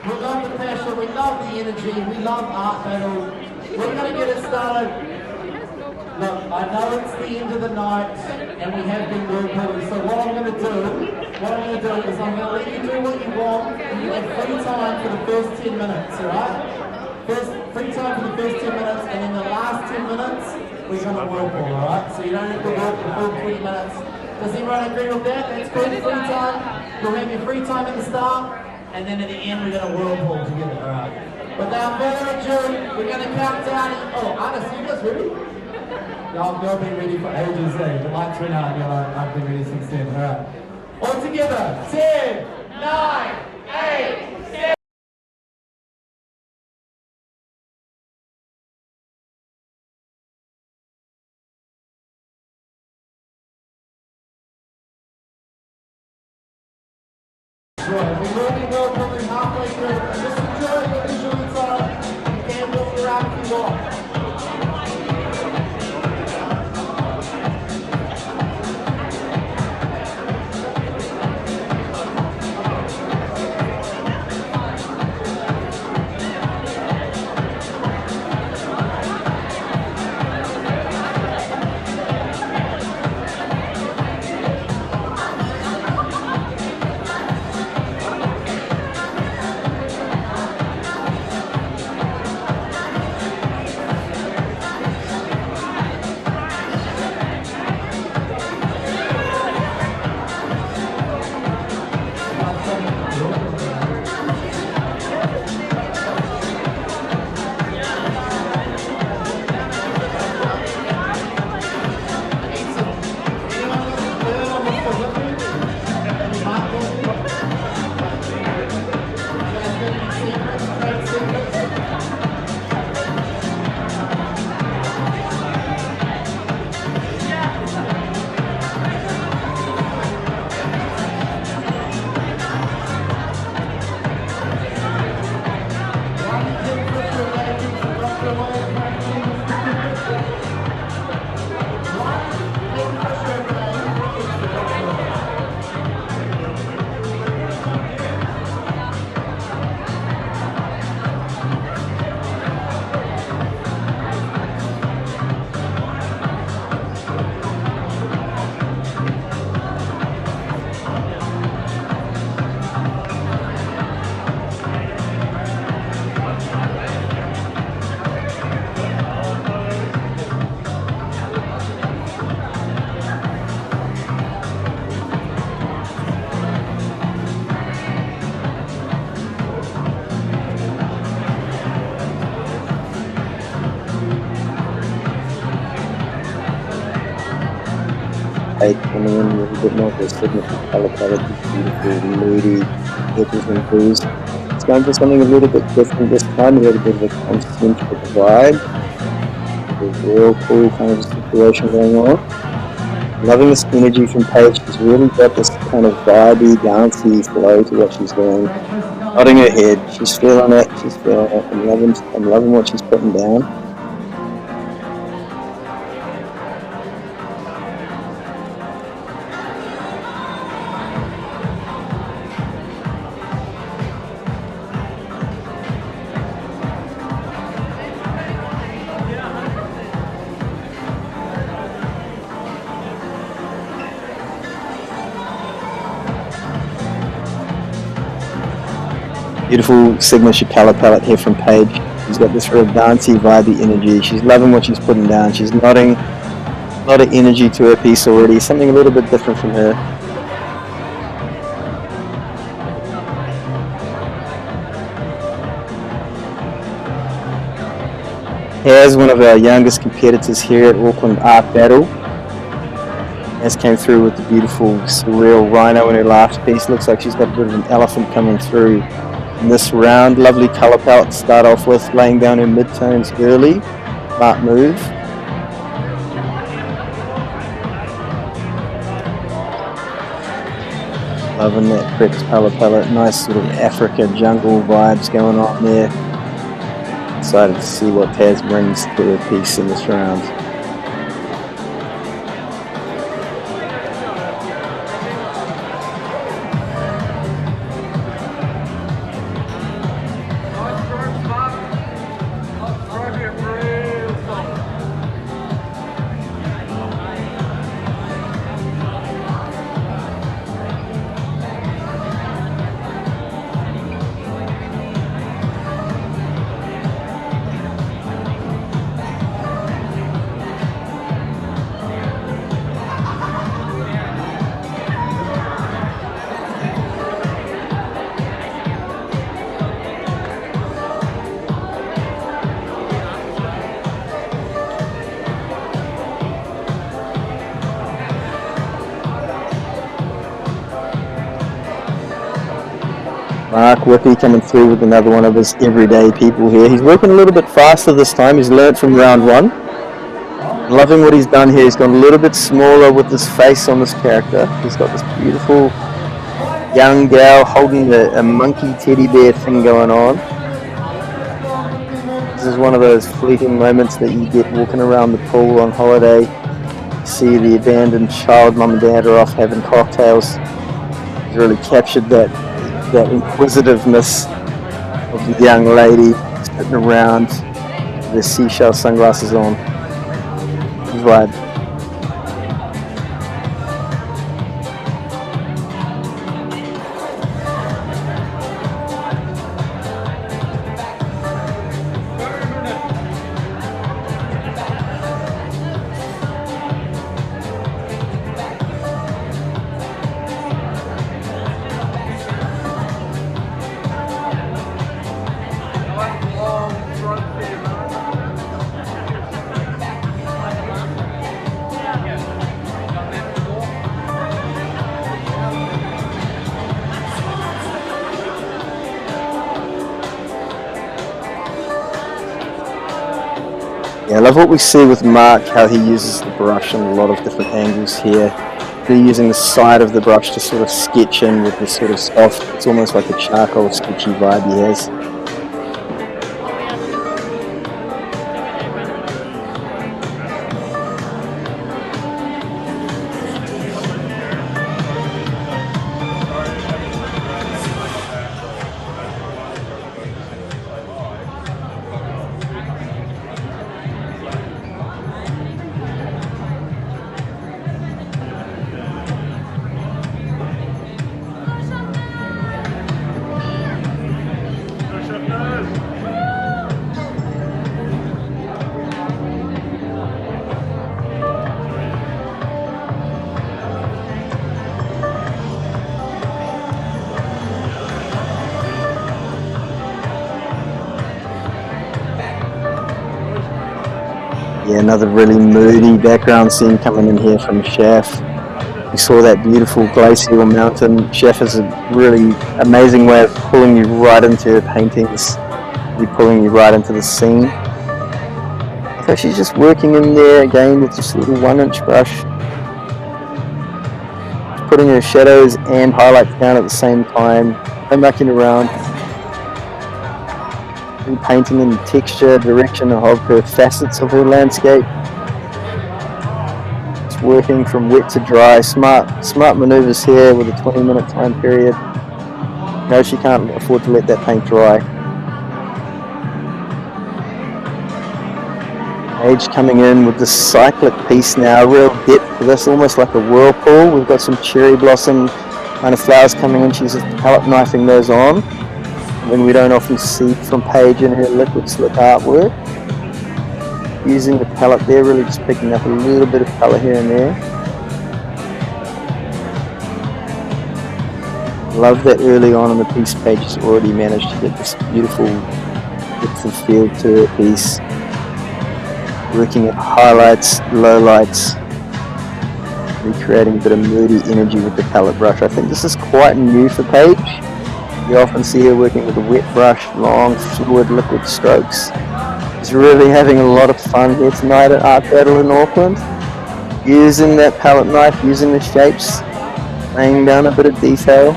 We love the passion, we love the energy, we love art battle. We're going to get it started. Look, I know it's the end of the night and we have been whirlpooling, so what I'm going to do is I'm going to let you do what you want. You have free time for the first 10 minutes, alright? Free time for the first 10 minutes, and in the last 10 minutes, we're going to whirlpool, alright? So you don't have to work the full 20 minutes. Does everyone agree with that? That's good, free time. You'll have your free time at the start. And then at the end, we're going to whirlpool together, all right? Without further ado, we're going to count down. Oh, Anna, you guys ready? Y'all been ready for ages, eh? The lights went out, and you're like, I've been ready since then, all right? All together, 10, 9, 8, 7. Right, we will be welcoming halfway through, and just enjoy the visual time. You can walk around if you want. Coming in with a bit more of a signature colour palette, beautiful, moody edges and blues. It's going for something a little bit different this time, a little bit of a concentric vibe. There's a real cool kind of situation going on. Loving this energy from Paige. She's really got this kind of vibey, dancey flow to what she's doing. Nodding her head, she's feeling it, I'm loving what she's putting down. Beautiful signature colour palette here from Paige. She's got this real dancey, vibey energy. She's loving what she's putting down. She's nodding, a lot of energy to her piece already, something a little bit different from her. Here's one of our youngest competitors here at Auckland Art Battle. As came through with the beautiful surreal rhino in her last piece. Looks like she's got a bit of an elephant coming through in this round. Lovely colour palette to start off with, laying down her mid-tones early. Smart move. Loving that Preps colour palette. Nice sort of Africa jungle vibes going on there. Excited to see what Taz brings to her piece in this round. Mark Whippy coming through with another one of his everyday people here. He's working a little bit faster this time. He's learnt from round one. Loving what he's done here. He's gone a little bit smaller with his face on this character. He's got this beautiful young gal holding a monkey teddy bear thing going on. This is one of those fleeting moments that you get walking around the pool on holiday. You see the abandoned child, mum and dad are off having cocktails. He's really captured that inquisitiveness of the young lady sitting around with their seashell sunglasses on. He's right. Yeah, I love what we see with Mark, how he uses the brush in a lot of different angles here. Really using the side of the brush to sort of sketch in with this sort of soft, it's almost like a charcoal sketchy vibe he has. Yeah, another really moody background scene coming in here from Chef. We saw that beautiful glacial mountain. Chef has a really amazing way of pulling you right into her paintings, really pulling you right into the scene. So she's just working in there again with this little 1-inch brush. She's putting her shadows and highlights down at the same time, and mucking around. Painting in texture, direction of her facets of her landscape. It's working from wet to dry. Smart maneuvers here with a 20-minute time period. No, she can't afford to let that paint dry. Age coming in with this cyclic piece now, real depth to this, almost like a whirlpool. We've got some cherry blossom kind of flowers coming in. She's just palette knifing those on. When we don't often see from Paige in her liquid slick artwork. Using the palette there, really just picking up a little bit of colour here and there. Love that early on in the piece Paige has already managed to get this beautiful depth of field to her piece. working at highlights, lowlights, recreating a bit of moody energy with the palette brush. I think this is quite new for Paige. You often see her working with a wet brush, long, fluid, liquid strokes. She's really having a lot of fun here tonight at Art Battle in Auckland, using that palette knife, using the shapes, laying down a bit of detail.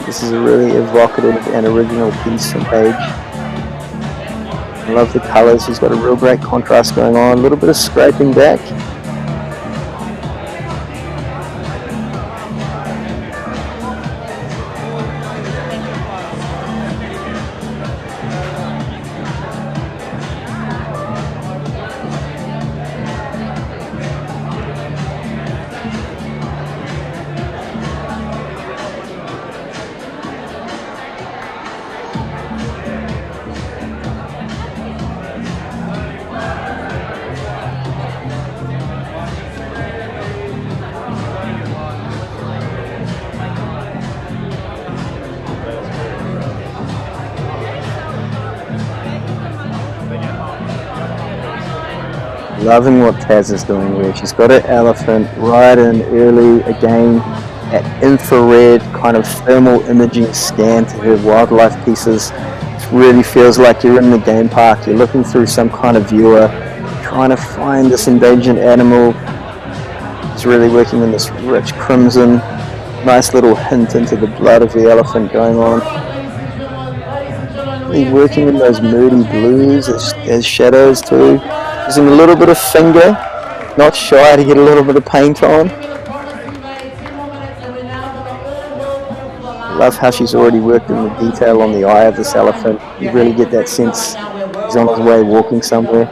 This is a really evocative and original piece from Paige. I love the colours. She's got a real great contrast going on, a little bit of scraping back. Loving what Taz is doing here. She's got her elephant right in early, again, at infrared kind of thermal imaging scan to her wildlife pieces. It really feels like you're in the game park. You're looking through some kind of viewer, trying to find this endangered animal. She's really working in this rich crimson, nice little hint into the blood of the elephant going on. Really working in those moody blues as shadows too. Using a little bit of finger, not shy to get a little bit of paint on. Love how she's already worked in the detail on the eye of this elephant. You really get that sense he's on his way walking somewhere.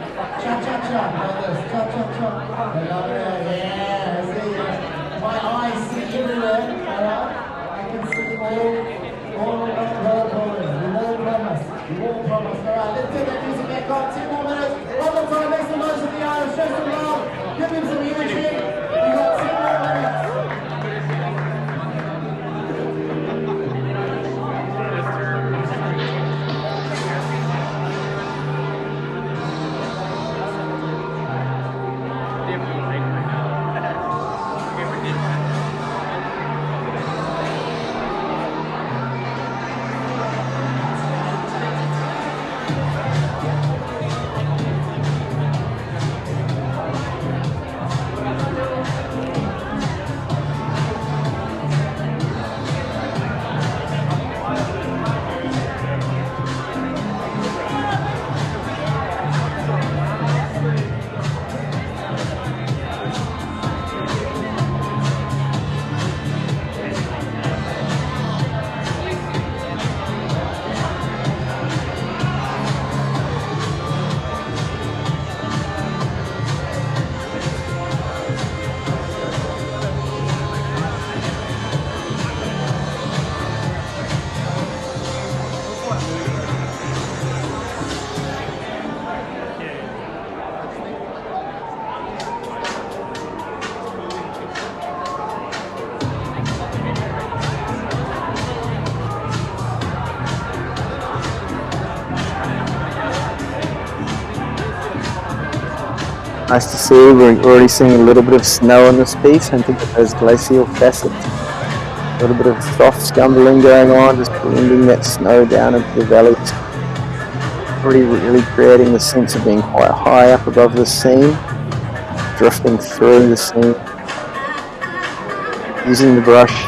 Nice to see, we're already seeing a little bit of snow on this piece, hinting at those glacial facets. A little bit of soft scumbling going on, just blending that snow down into the valleys. Already really creating the sense of being quite high up above the scene, drifting through the scene. Using the brush,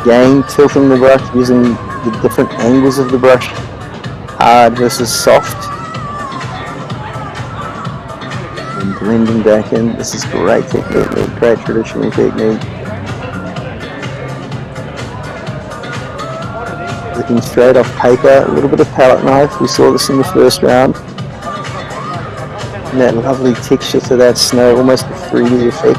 again tilting the brush, using the different angles of the brush, hard versus soft. Blending back in. This is great technique, great traditional technique. Looking straight off paper, a little bit of palette knife, we saw this in the first round. And that lovely texture to that snow, almost a 3D effect.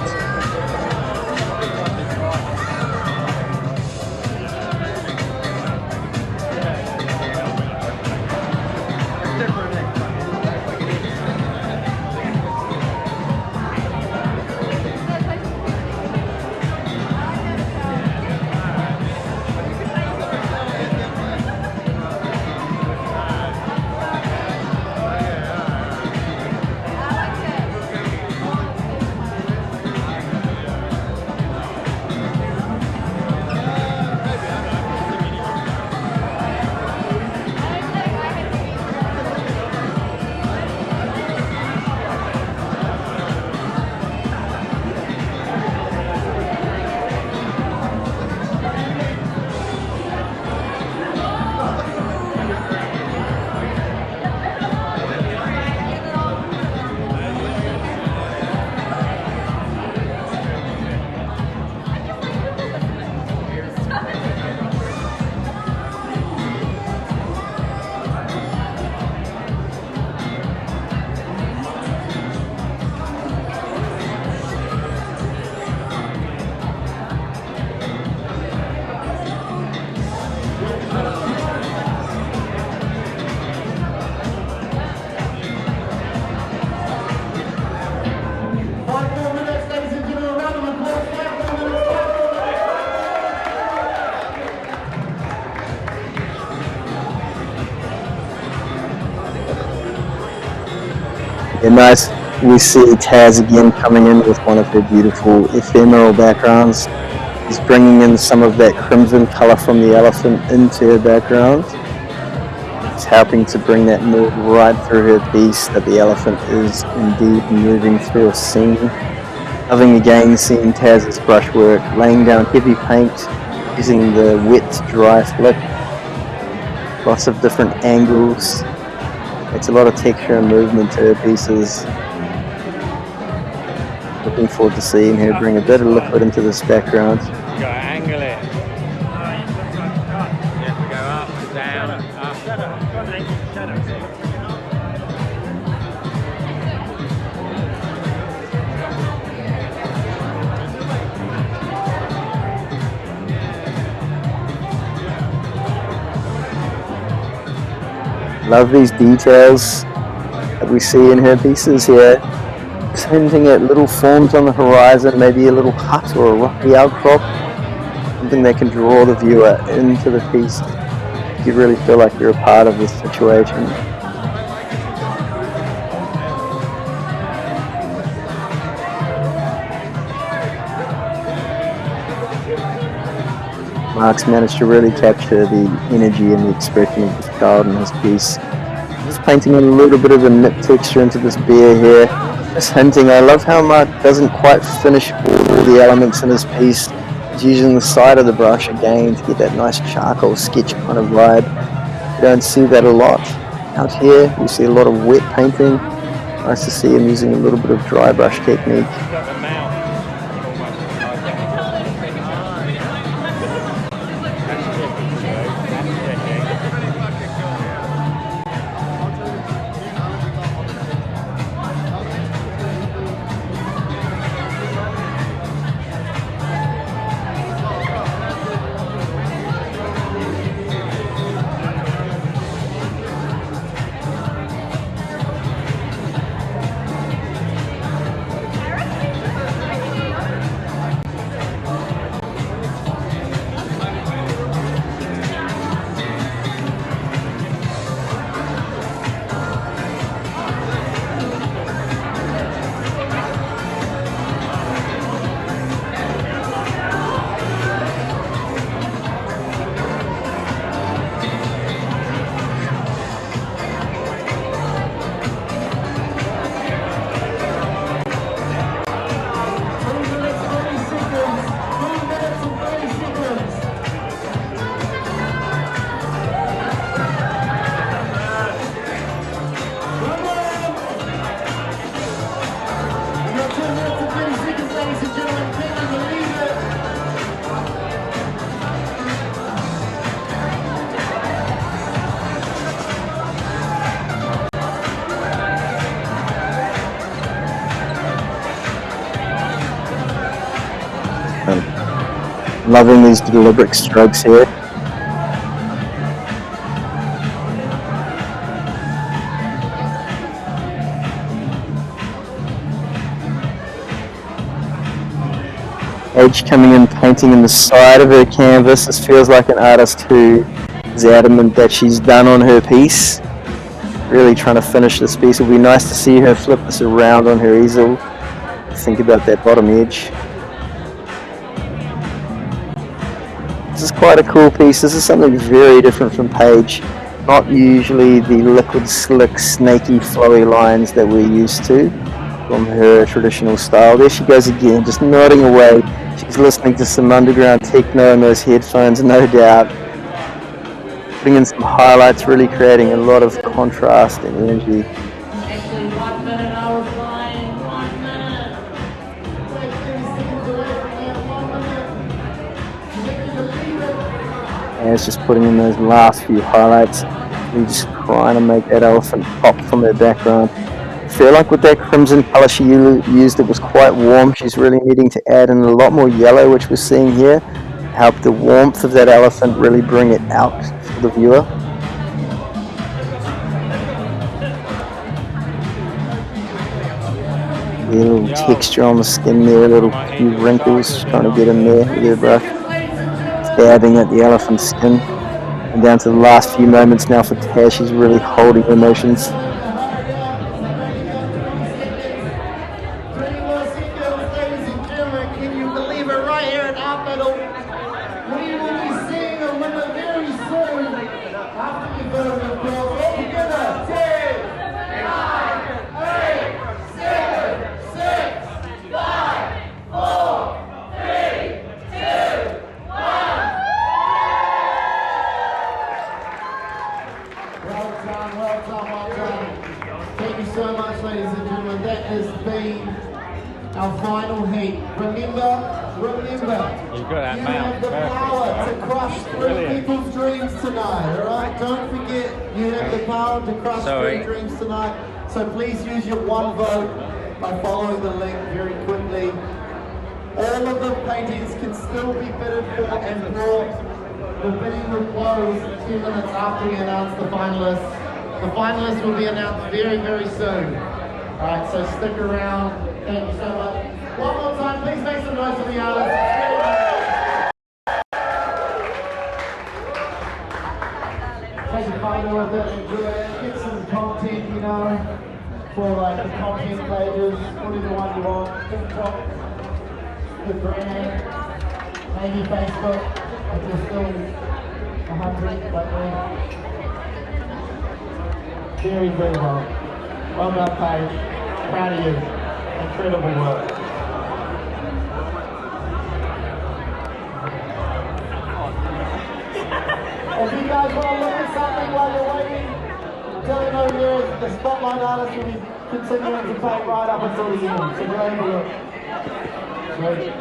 Yeah, nice. We see Taz again coming in with one of her beautiful ephemeral backgrounds. She's bringing in some of that crimson colour from the elephant into her background. It's helping to bring that mood right through her piece, that the elephant is indeed moving through a scene. Loving again seeing Taz's brushwork, laying down heavy paint, using the wet to dry flip. Lots of different angles. It's a lot of texture and movement to her pieces. Looking forward to seeing her bring a bit of liquid into this background. You gotta angle it. You have to go up and down, up. Love these details that we see in her pieces here. Just hinting at little forms on the horizon, maybe a little hut or a rocky outcrop. Something that can draw the viewer into the piece. You really feel like you're a part of this situation. Mark's managed to really capture the energy and the expression of this child in his piece. Just painting a little bit of a nip texture into this bear here. Just hinting, I love how Mark doesn't quite finish all the elements in his piece. He's using the side of the brush again to get that nice charcoal sketch kind of vibe. You don't see that a lot. Out here, we see a lot of wet painting. Nice to see him using a little bit of dry brush technique. Loving these deliberate strokes here. Edge coming in, painting in the side of her canvas. This feels like an artist who is adamant that she's done on her piece. Really trying to finish this piece. It would be nice to see her flip this around on her easel. Think about that bottom edge. This is quite a cool piece. This is something very different from Paige. Not usually the liquid, slick, snaky, flowy lines that we're used to from her traditional style. There she goes again, just nodding away. She's listening to some underground techno in those headphones, no doubt. Putting in some highlights, really creating a lot of contrast and energy. Actually, 1 minute, I was lying. 1 minute. And it's just putting in those last few highlights. Really just trying to make that elephant pop from her background. I feel like with that crimson colour she used, it was quite warm. She's really needing to add in a lot more yellow, which we're seeing here. Help the warmth of that elephant really bring it out for the viewer. A little texture on the skin there, a little few wrinkles, trying to get in there with her brush. Dabbing at the elephant's skin. And down to the last few moments now for Taz, she's really holding emotions. remember, You've got that you mount. have the Perfect. power to crush three Brilliant. people's dreams tonight, alright? Don't forget, you have the power to crush three dreams tonight. So please use your one vote by following the link very quickly. All of the paintings can still be bidded for and bought. The bidding will close 2 minutes after we announce the finalists. The finalists will be announced very, very soon. Alright, so stick around. Thank you so much. One more time, please make some noise for the artists. Take a photo with it, enjoy it, get some content, you know, for like the content pages, whatever one you want, TikTok, the brand, maybe Facebook, if you're still 100 like me. Very, very well. Well done, Paige. Proud of you. Incredible work. If you guys want to look at something while you're waiting, tell them over there the spotlight artist will be continuing to paint right up until the end. So go have a look. Great.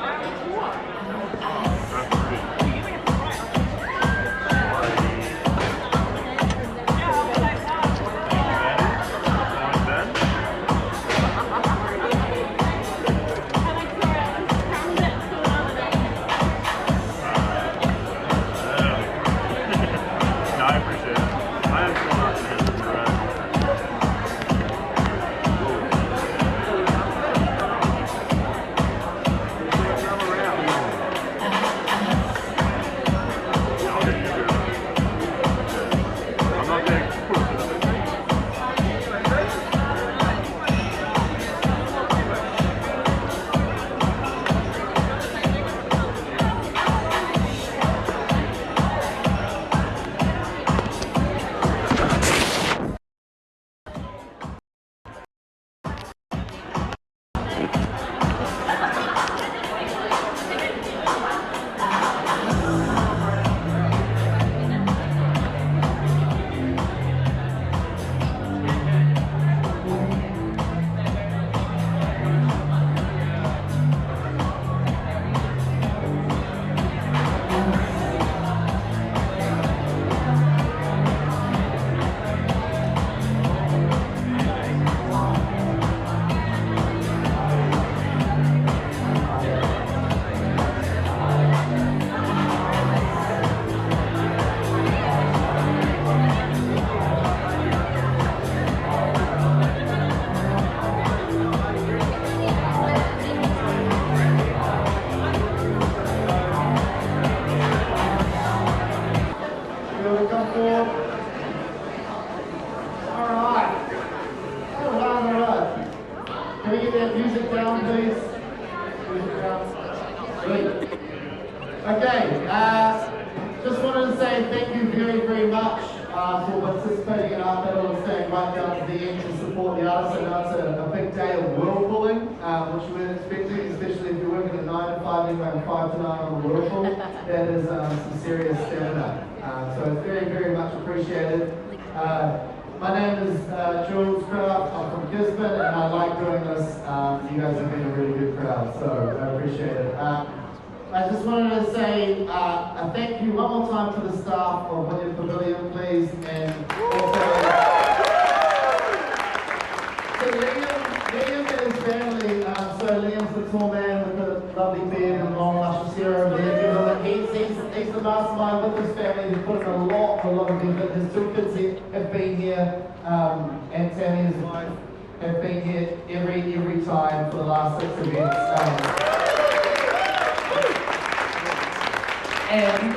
Okay, just wanted to say thank you very, very much for participating in our battle and staying right down to the end to support the artists. I know it's a big day of whirlpooling, which we weren't expecting, especially if you're working at 9 to 5 and going 5 to 9 on the whirlpool. That is some serious stamina. So it's very, very much appreciated. My name is Jules Craft. I'm from Gisborne, and I like doing this. You guys have been a really good crowd, so I appreciate it. I just wanted to say a thank you one more time to the staff of William Pavilion, please, and also to Liam and his family. So Liam's the tall man with the lovely beard and long luscious hair over there. He's the mastermind with his family. He's put in a lot of effort. His two kids have been here, and Tammy, his wife, have been here every time for the last 6 events. And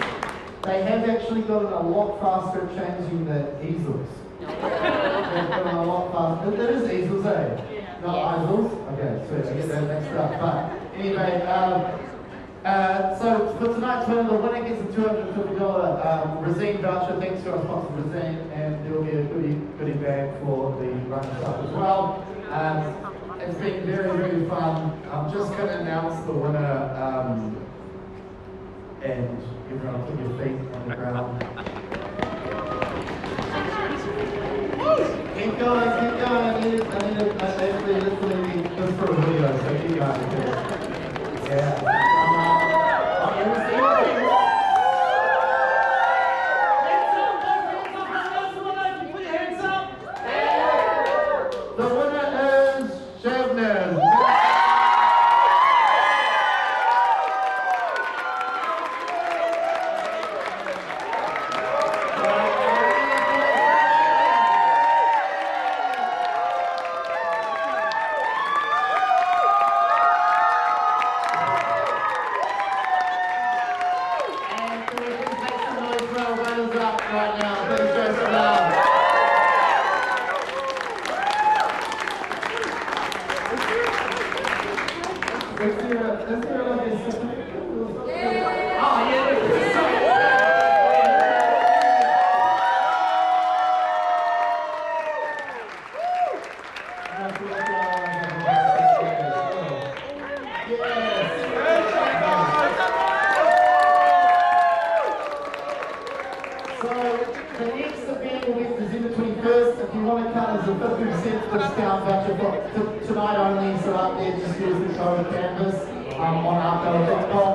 they have actually gotten a lot faster at changing the easels. They've gotten a lot faster. That is easels, eh? Yeah. Not easels? Okay, sweet, I get that mixed up. But anyway, so for tonight's winner, the winner gets a $250 Resine voucher, thanks to our sponsor Resine, and there will be a goodie bag for the running stuff as well. It's been very, very fun. I'm just going to announce the winner. And everyone put your feet on the ground. Keep going, keep going. I need to actually literally just for a video, so keep going. Yeah. Oh, yeah, we see you. The winner is Shavnaz. And can we please make some noise for our runners up right now? Please show some love. Is there like a certificate or something? Oh, yeah, sorry. So the next event will be December 21st. If you want to come, there's a 50% discount voucher for tonight only. So up there, just use the code canvas on upload.com.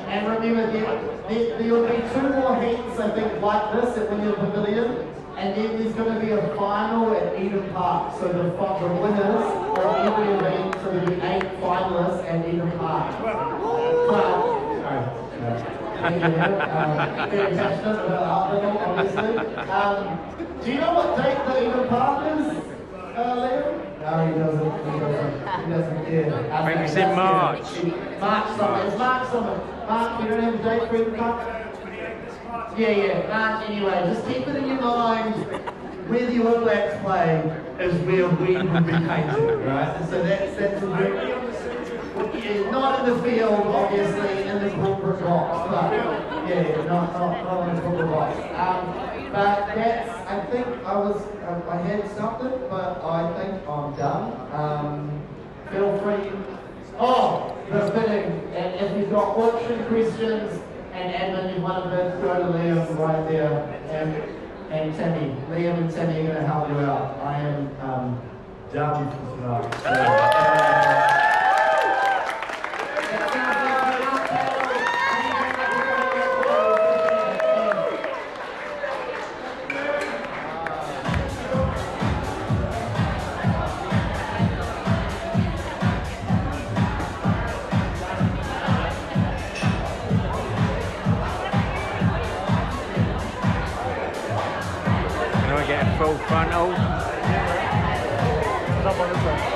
And remember, there will be 2 more heats, I think, like this at William Pavilion. And then there's going to be a final at Eden Park. So the winners of every event, so there'll be 8 finalists at Eden Park. Very passionate about Auckland, obviously. Do you know what date the Eden Park is, Liam? No, he doesn't. Yeah. I think it's in March. March something. It's March something. Mark, you don't have a date for Eden Park? Yeah, March anyway. Just keep it in your mind. Where the All Blacks play is where we would be painted, right? So that's a very... Yeah, not in the field, obviously, in the corporate box, but yeah, not in the corporate box. But that's, I think I had something, but I think I'm done. Feel free. Oh, the bidding. And if you've got auction questions and admin, you want to bid, go to Liam right there and Tammy. Liam and Tammy are going to help you out. I am done for tonight. So, Can I get a full frontal? Up on this one.